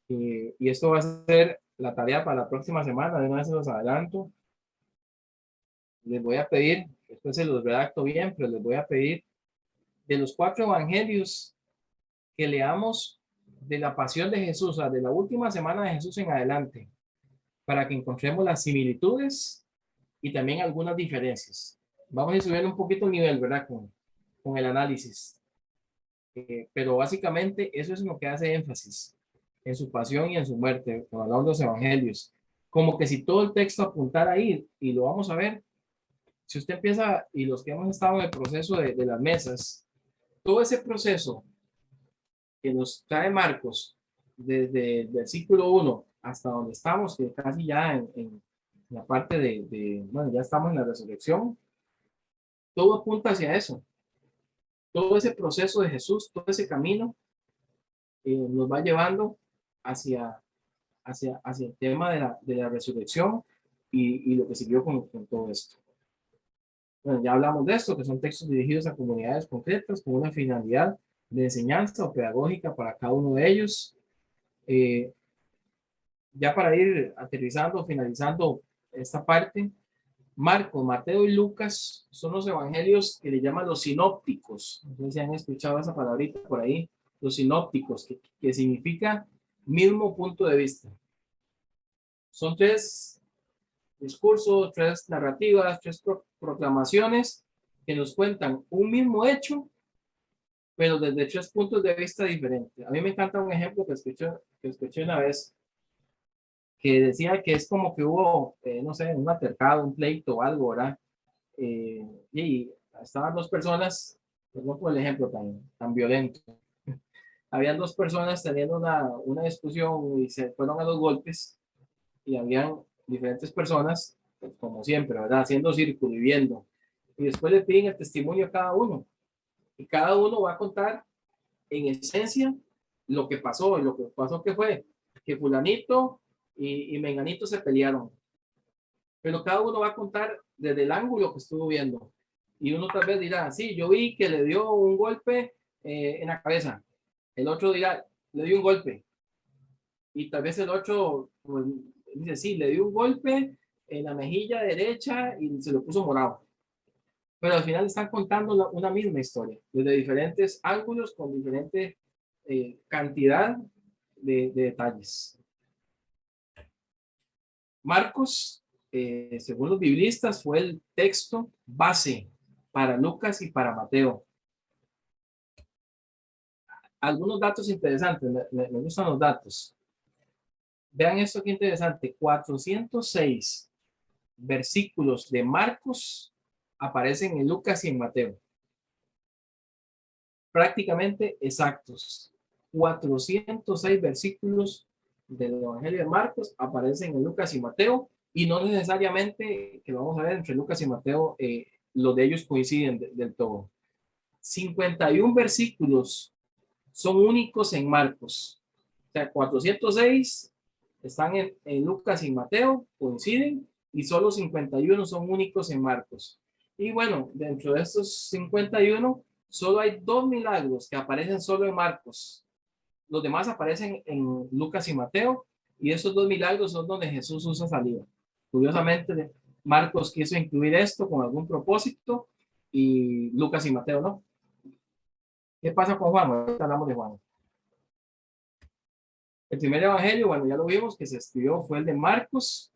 y esto va a ser la tarea para la próxima semana, de una vez se los adelanto. Les voy a pedir, después se los redacto bien, pero les voy a pedir de los 4 evangelios que leamos de la pasión de Jesús, o sea, de la última semana de Jesús en adelante, para que encontremos las similitudes y también algunas diferencias. Vamos a ir subiendo un poquito el nivel, ¿verdad? Con el análisis. Pero básicamente eso es lo que hace énfasis en su pasión y en su muerte, cuando hablamos de los evangelios. Como que si todo el texto apuntara ahí, y lo vamos a ver, si usted empieza, y los que hemos estado en el proceso de las mesas, todo ese proceso que nos trae Marcos, desde el versículo 1 hasta donde estamos, que casi ya en la parte bueno, ya estamos en la resurrección, todo apunta hacia eso. Todo ese proceso de Jesús, todo ese camino, nos va llevando hacia el tema de la resurrección y lo que siguió con todo esto. Bueno, ya hablamos de esto, que son textos dirigidos a comunidades concretas con una finalidad de enseñanza o pedagógica para cada uno de ellos. Ya para ir aterrizando, finalizando esta parte, Marcos, Mateo y Lucas son los evangelios que le llaman los sinópticos. No sé si han escuchado esa palabrita por ahí, los sinópticos, que significa mismo punto de vista. Son 3 discursos, 3 narrativas, 3 proclamaciones que nos cuentan un mismo hecho, pero desde 3 puntos de vista diferentes. A mí me encanta un ejemplo que escuché una vez, que decía que es como que hubo, no sé, un altercado, un pleito o algo, ¿verdad? Y estaban 2 personas, perdón por el ejemplo tan violento, habían 2 personas teniendo una discusión y se fueron a los golpes, y habían diferentes personas, pues, como siempre, ¿verdad? Haciendo círculo y viendo. Y después le piden el testimonio a cada uno. Y cada uno va a contar en esencia lo que pasó. Y lo que pasó que fue que fulanito y menganito se pelearon. Pero cada uno va a contar desde el ángulo que estuvo viendo. Y uno tal vez dirá, sí, yo vi que le dio un golpe en la cabeza. El otro dirá, le dio un golpe. Y tal vez el otro, pues, dice, sí, le dio un golpe en la mejilla derecha y se lo puso morado. Pero al final están contando una misma historia, desde diferentes ángulos, con diferente cantidad de detalles. Marcos, según los biblistas, fue el texto base para Lucas y para Mateo. Algunos datos interesantes, me gustan los datos. Vean esto qué interesante, 406 versículos de Marcos aparecen en Lucas y en Mateo. Prácticamente exactos. 406 versículos del Evangelio de Marcos aparecen en Lucas y Mateo, y no necesariamente, que vamos a ver, entre Lucas y Mateo, los de ellos coinciden del todo. 51 versículos son únicos en Marcos. O sea, 406 están en Lucas y Mateo, coinciden, y solo 51 son únicos en Marcos. Y bueno, dentro de estos 51, solo hay 2 milagros que aparecen solo en Marcos. Los demás aparecen en Lucas y Mateo, y esos 2 milagros son donde Jesús usa saliva. Curiosamente, Marcos quiso incluir esto con algún propósito, y Lucas y Mateo no. ¿Qué pasa con Juan? Ahorita hablamos de Juan. El primer evangelio, bueno, ya lo vimos, que se escribió fue el de Marcos,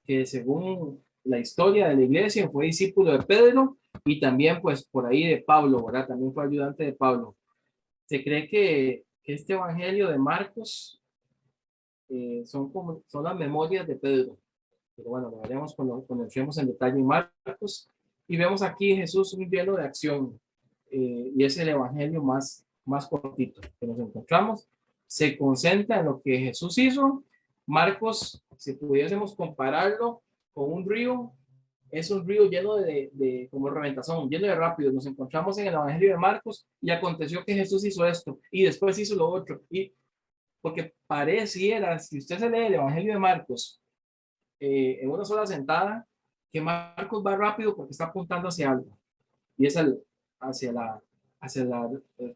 que según la historia de la iglesia fue discípulo de Pedro y también pues por ahí de Pablo, ¿verdad? También fue ayudante de Pablo. Se cree que este evangelio de Marcos son las memorias de Pedro. Pero bueno, lo veremos cuando entremos en detalle en Marcos. Y vemos aquí Jesús un lleno de acción. Y es el evangelio más cortito que nos encontramos. Se concentra en lo que Jesús hizo. Marcos, si pudiésemos compararlo con un río, es un río lleno como reventazón, lleno de rápidos. Nos encontramos en el evangelio de Marcos y aconteció que Jesús hizo esto y después hizo lo otro. Y porque pareciera, si usted se lee el evangelio de Marcos, en una sola sentada, que Marcos va rápido porque está apuntando hacia algo, y es hacia la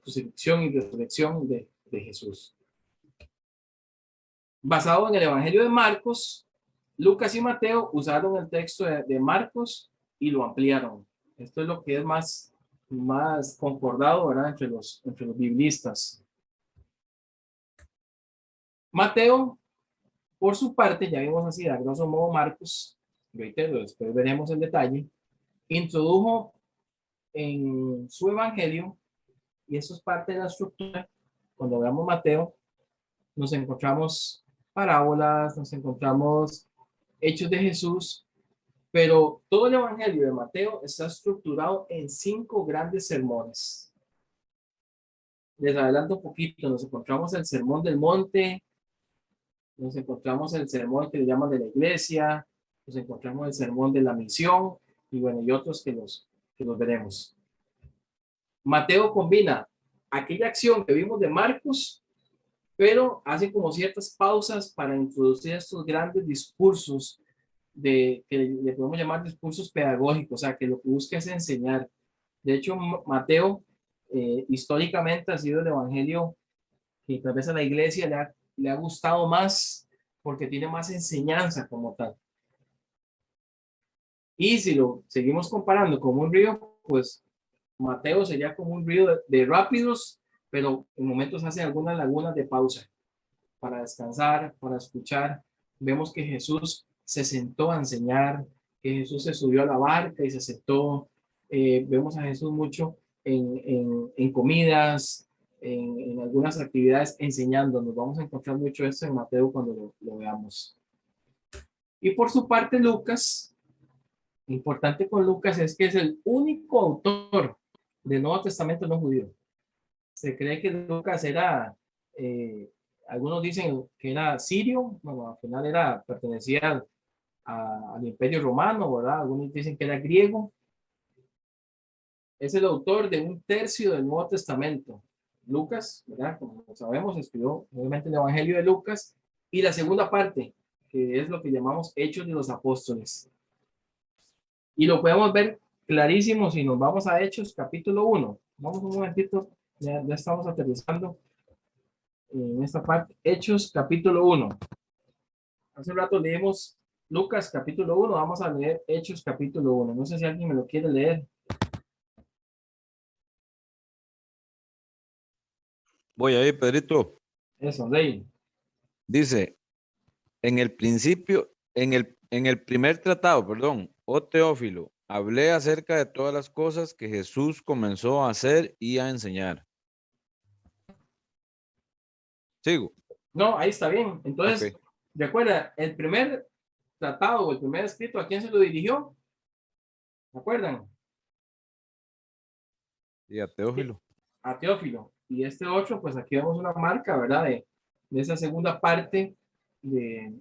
crucifixión y resurrección de Jesús. Basado en el Evangelio de Marcos, Lucas y Mateo usaron el texto de Marcos y lo ampliaron. Esto es lo que es más concordado, ¿verdad? Entre los biblistas. Mateo, por su parte, ya vimos así, a grosso modo Marcos, reitero, después veremos el detalle, introdujo en su evangelio, y eso es parte de la estructura. Cuando veamos Mateo, nos encontramos parábolas, nos encontramos hechos de Jesús, pero todo el evangelio de Mateo está estructurado en 5 grandes sermones. Les adelanto un poquito, nos encontramos el sermón del monte, nos encontramos el sermón que le llaman de la iglesia, nos encontramos el sermón de la misión, y bueno, y otros que los veremos. Mateo combina aquella acción que vimos de Marcos, pero hace como ciertas pausas para introducir estos grandes discursos que le podemos llamar discursos pedagógicos, o sea, que lo que busca es enseñar. De hecho, Mateo históricamente ha sido el evangelio que tal vez a la iglesia le ha gustado más porque tiene más enseñanza como tal. Y si lo seguimos comparando con un río, pues Mateo sería como un río de rápidos, pero en momentos hace algunas lagunas de pausa para descansar, para escuchar. Vemos que Jesús se sentó a enseñar, que Jesús se subió a la barca y se sentó. Vemos a Jesús mucho en comidas, en algunas actividades enseñando. Nos vamos a encontrar mucho esto en Mateo cuando lo veamos. Y por su parte, Lucas, importante con Lucas es que es el único autor del Nuevo Testamento no judío. Se cree que Lucas era, algunos dicen que era sirio, bueno, al final pertenecía al Imperio Romano, ¿verdad? Algunos dicen que era griego. Es el autor de 1/3 del Nuevo Testamento. Lucas, ¿verdad? Como sabemos, escribió obviamente el Evangelio de Lucas y la segunda parte, que es lo que llamamos Hechos de los Apóstoles. Y lo podemos ver clarísimo si nos vamos a Hechos capítulo 1. Vamos un momentito, ya estamos aterrizando en esta parte. Hechos capítulo 1. Hace rato leímos Lucas capítulo 1, vamos a leer Hechos capítulo 1. No sé si alguien me lo quiere leer. Voy ahí, Pedrito. Eso, ley. Dice, en el principio, en el primer tratado, perdón, oh Teófilo, hablé acerca de todas las cosas que Jesús comenzó a hacer y a enseñar. ¿Sigo? No, ahí está bien. Entonces, Ok. recuerda, el primer tratado o el primer escrito, ¿a quién se lo dirigió? ¿Se acuerdan? Y a Teófilo. A Teófilo. Y este otro, pues aquí vemos una marca, ¿verdad? De esa segunda parte de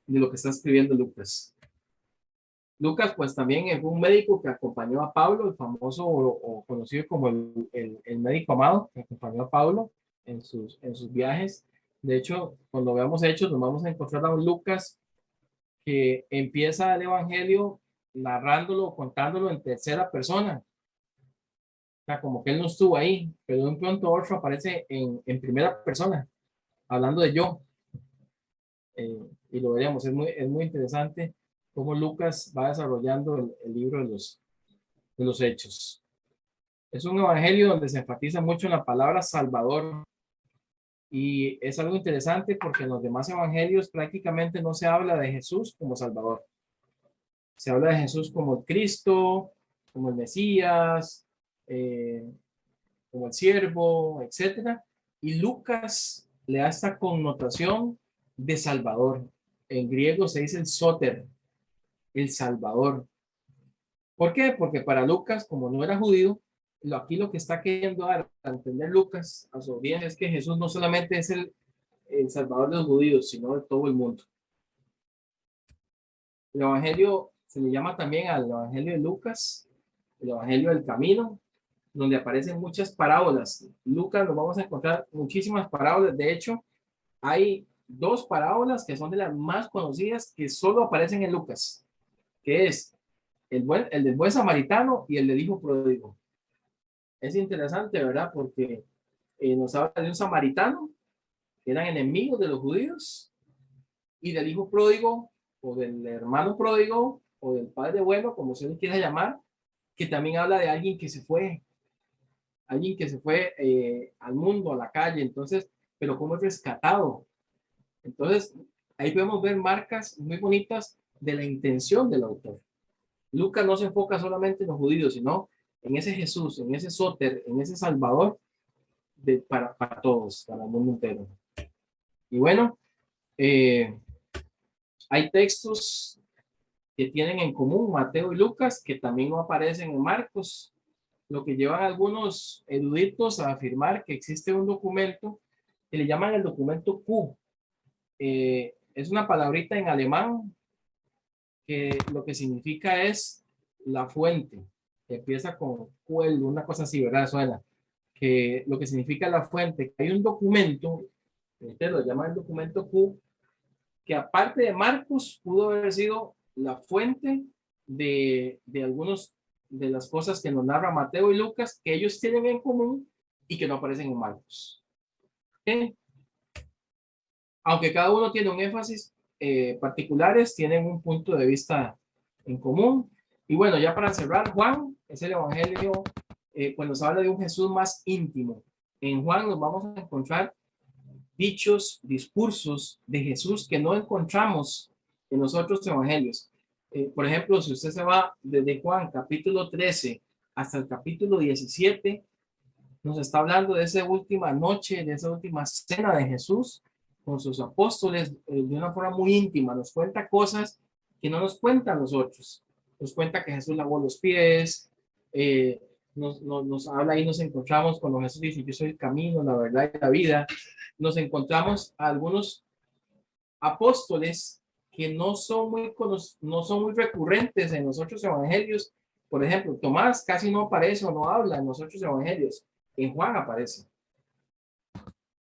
lo que está escribiendo Lucas. Lucas, pues también fue un médico que acompañó a Pablo, el famoso o conocido como el médico amado, que acompañó a Pablo en sus viajes. De hecho, cuando veamos Hechos, nos vamos a encontrar a un Lucas que empieza el Evangelio narrándolo, contándolo en tercera persona. O sea, como que él no estuvo ahí, pero de un pronto otro aparece en primera persona, hablando de yo. Y lo veremos, es muy interesante cómo Lucas va desarrollando el libro de los Hechos. Es un evangelio donde se enfatiza mucho en la palabra Salvador. Y es algo interesante porque en los demás evangelios prácticamente no se habla de Jesús como Salvador. Se habla de Jesús como el Cristo, como el Mesías, como el siervo, etcétera. Y Lucas le da esta connotación de Salvador. En griego se dice el Soter, el Salvador. ¿Por qué? Porque para Lucas, como no era judío, aquí lo que está queriendo dar a entender Lucas a su audiencia es que Jesús no solamente es el Salvador de los judíos, sino de todo el mundo. El Evangelio se le llama también al Evangelio de Lucas, el Evangelio del Camino, donde aparecen muchas parábolas. Lucas nos vamos a encontrar muchísimas parábolas. De hecho, hay dos parábolas que son de las más conocidas que solo aparecen en Lucas, que es el del buen samaritano y el del hijo pródigo. Es interesante, ¿verdad? Porque nos habla de un samaritano que eran enemigos de los judíos y del hijo pródigo o del hermano pródigo o del padre bueno, como se le quiera llamar, que también habla de alguien que se fue al mundo, a la calle, entonces, pero cómo es rescatado. Entonces, ahí podemos ver marcas muy bonitas de la intención del autor. Lucas no se enfoca solamente en los judíos, sino en ese Jesús, en ese Soter, en ese Salvador para todos, para el mundo entero. Y bueno, hay textos que tienen en común Mateo y Lucas, que también no aparecen en Marcos, lo que llevan a algunos eruditos a afirmar que existe un documento que le llaman el documento Q. Es una palabrita en alemán que lo que significa es la fuente, que empieza con Quell, una cosa así, ¿verdad? Suena. Que lo que significa la fuente, que hay un documento, este lo llaman el documento Q, que aparte de Marcos, pudo haber sido la fuente de algunos de las cosas que nos narra Mateo y Lucas, que ellos tienen en común y que no aparecen en Marcos. ¿Okay? Aunque cada uno tiene un énfasis particulares, tienen un punto de vista en común. Y bueno, ya para cerrar, Juan es el evangelio, pues nos habla de un Jesús más íntimo. En Juan nos vamos a encontrar dichos, discursos de Jesús que no encontramos en los otros evangelios. Por ejemplo, si usted se va desde Juan capítulo 13 hasta el capítulo 17, nos está hablando de esa última noche, de esa última cena de Jesús con sus apóstoles de una forma muy íntima. Nos cuenta cosas que no nos cuentan los otros. Nos cuenta que Jesús lavó los pies, nos habla y nos encontramos cuando Jesús dice: yo soy el camino, la verdad y la vida. Nos encontramos a algunos apóstoles que no son muy recurrentes en los otros evangelios. Por ejemplo, Tomás casi no aparece o no habla en los otros evangelios. En Juan aparece.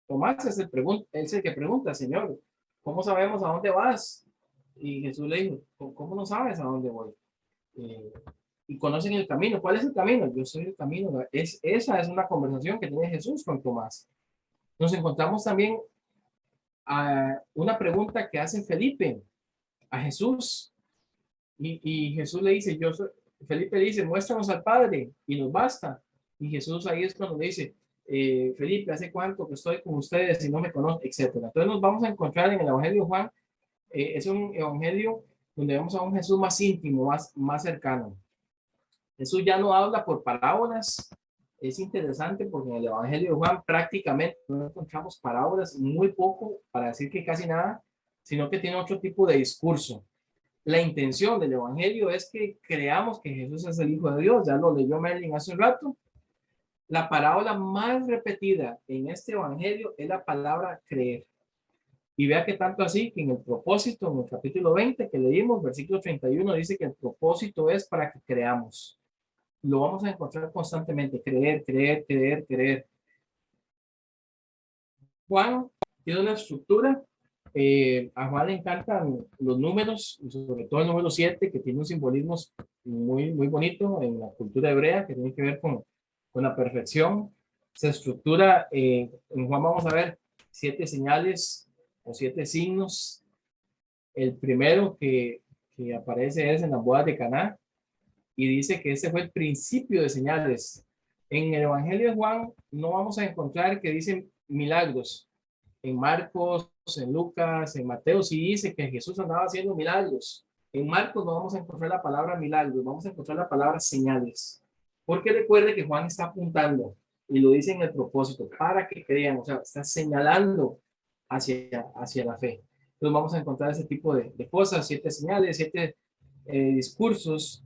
Tomás es el que pregunta: Señor, ¿cómo sabemos a dónde vas? Y Jesús le dijo: ¿cómo no sabes a dónde voy? Y conocen el camino. ¿Cuál es el camino? Yo soy el camino. Esa es una conversación que tiene Jesús con Tomás. Nos encontramos también a una pregunta que hace Felipe a Jesús. Y Jesús le dice: Felipe le dice: muéstranos al Padre y nos basta. Y Jesús ahí es cuando le dice: Felipe, ¿hace cuánto que estoy con ustedes y no me conocen? Etcétera. Entonces nos vamos a encontrar en el Evangelio de Juan. Es un evangelio donde vemos a un Jesús más íntimo, más cercano. Jesús ya no habla por parábolas. Es interesante porque en el Evangelio de Juan prácticamente no encontramos parábolas, muy poco, para decir que casi nada, sino que tiene otro tipo de discurso. La intención del Evangelio es que creamos que Jesús es el Hijo de Dios. Ya lo leyó Merlin hace un rato. La parábola más repetida en este Evangelio es la palabra creer. Y vea que tanto así que en el propósito, en el capítulo 20 que leímos, versículo 31, dice que el propósito es para que creamos. Lo vamos a encontrar constantemente: creer, creer, creer, creer. Juan tiene una estructura. A Juan le encantan los números, sobre todo el número 7, que tiene un simbolismo muy, muy bonito en la cultura hebrea, que tiene que ver con la perfección. Se estructura, en Juan vamos a ver 7 señales o 7 signos. El primero que aparece es en las bodas de Caná, y dice que ese fue el principio de señales. En el Evangelio de Juan no vamos a encontrar que dicen milagros. En Marcos, en Lucas, en Mateo sí dice que Jesús andaba haciendo milagros. En Marcos no vamos a encontrar la palabra milagros, vamos a encontrar la palabra señales. Porque recuerde que Juan está apuntando, y lo dice en el propósito, para que crean, o sea, está señalando hacia la fe. Entonces vamos a encontrar ese tipo de cosas, 7 señales, 7 discursos.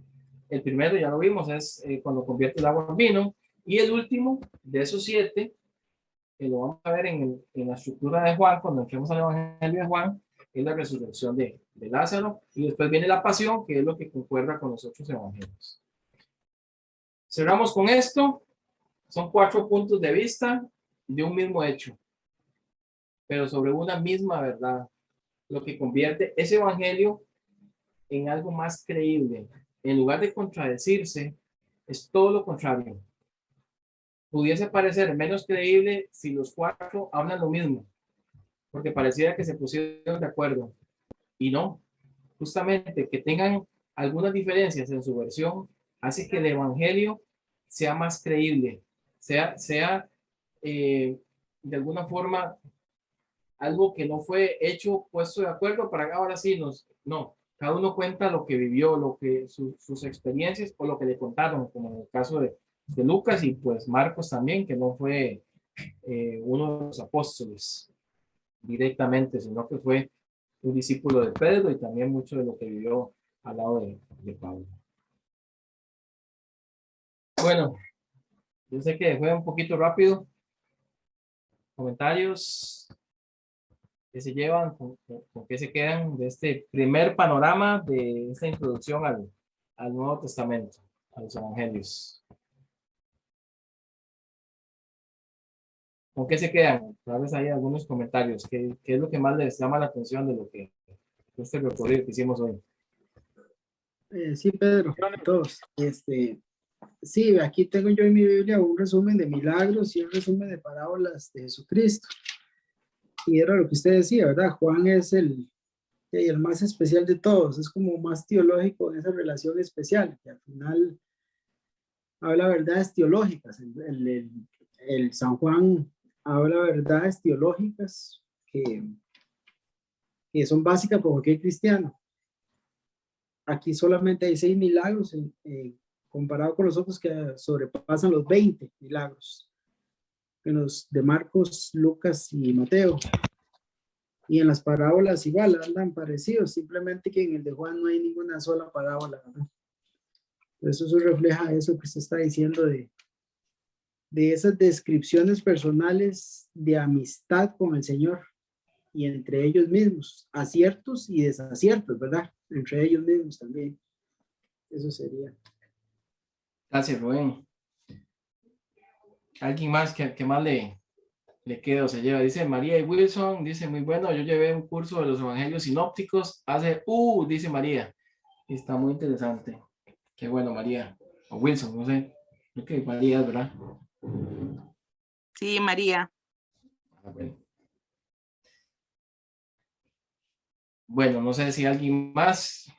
El primero, ya lo vimos, es cuando convierte el agua en vino. Y el último de esos 7, que lo vamos a ver en la estructura de Juan, cuando entremos al Evangelio de Juan, es la resurrección de Lázaro. Y después viene la pasión, que es lo que concuerda con los otros evangelios. Cerramos con esto. Son 4 puntos de vista de un mismo hecho, pero sobre una misma verdad, lo que convierte ese evangelio en algo más creíble. En lugar de contradecirse, es todo lo contrario. Pudiese parecer menos creíble si los 4 hablan lo mismo, porque pareciera que se pusieron de acuerdo. Y no, justamente que tengan algunas diferencias en su versión hace que el evangelio sea más creíble, sea de alguna forma algo que no fue hecho, puesto de acuerdo para que ahora sí no, cada uno cuenta lo que vivió, sus experiencias o lo que le contaron, como en el caso de Lucas y pues Marcos también, que no fue uno de los apóstoles directamente, sino que fue un discípulo de Pedro y también mucho de lo que vivió al lado de Pablo. Bueno, yo sé que fue un poquito rápido. Comentarios que se llevan, con qué se quedan de este primer panorama de esta introducción al Nuevo Testamento, a los Evangelios. ¿Con qué se quedan? Tal vez hay algunos comentarios. ¿Qué es lo que más les llama la atención de lo que este recorrido que hicimos hoy? Sí, Pedro, todos. Sí, aquí tengo yo en mi Biblia un resumen de milagros y un resumen de parábolas de Jesucristo. Y era lo que usted decía, ¿verdad? Juan es el más especial de todos, es como más teológico en esa relación especial, que al final habla verdades teológicas. El San Juan habla verdades teológicas que son básicas para cualquier cristiano. Aquí solamente hay 6 milagros comparado con los otros que sobrepasan los 20 milagros, en los de Marcos, Lucas y Mateo. Y en las parábolas igual andan parecidos, simplemente que en el de Juan no hay ninguna sola parábola, ¿verdad? Eso refleja eso que se está diciendo de esas descripciones personales de amistad con el Señor y entre ellos mismos, aciertos y desaciertos, ¿verdad? Entre ellos mismos también. Eso sería. Gracias, Rubén. ¿Alguien más que más le queda o se lleva? Dice María y Wilson, dice muy bueno, yo llevé un curso de los evangelios sinópticos hace, dice María, y está muy interesante. Qué bueno, María, o Wilson, no sé, creo que María, ¿verdad? Sí, María. Bueno, no sé si alguien más.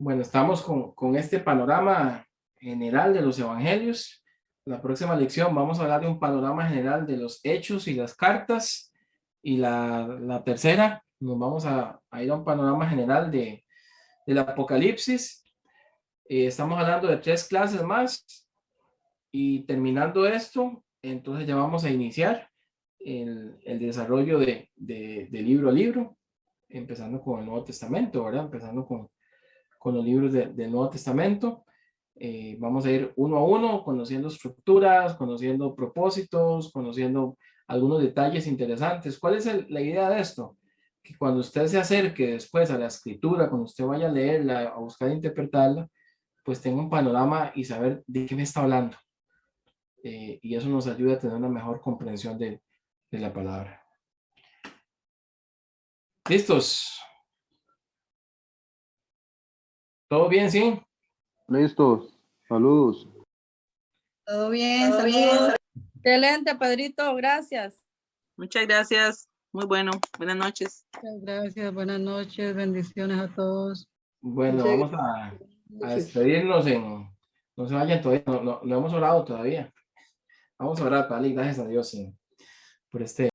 Bueno, estamos con este panorama general de los evangelios. La próxima lección vamos a hablar de un panorama general de los hechos y las cartas. Y la tercera, nos vamos a ir a un panorama general del Apocalipsis. Estamos hablando de 3 clases más. Y terminando esto, entonces ya vamos a iniciar el desarrollo de libro a libro, empezando con el Nuevo Testamento, ¿verdad? Empezando con los libros del Nuevo Testamento. Vamos a ir uno a uno, conociendo estructuras, conociendo propósitos, conociendo algunos detalles interesantes. ¿Cuál es la idea de esto? Que cuando usted se acerque después a la escritura, cuando usted vaya a leerla, a buscar interpretarla, pues tenga un panorama y saber de qué me está hablando. Y eso nos ayuda a tener una mejor comprensión de la palabra. ¿Listos? ¿Todo bien, sí? Listos. Saludos. Todo bien, saludos. Excelente, Pedrito, gracias. Muchas gracias. Muy bueno. Buenas noches. Muchas gracias, buenas noches, bendiciones a todos. Bueno, Muchas vamos a despedirnos no se vayan todavía, no hemos orado todavía. Vamos a orar, Padre, gracias a Dios por este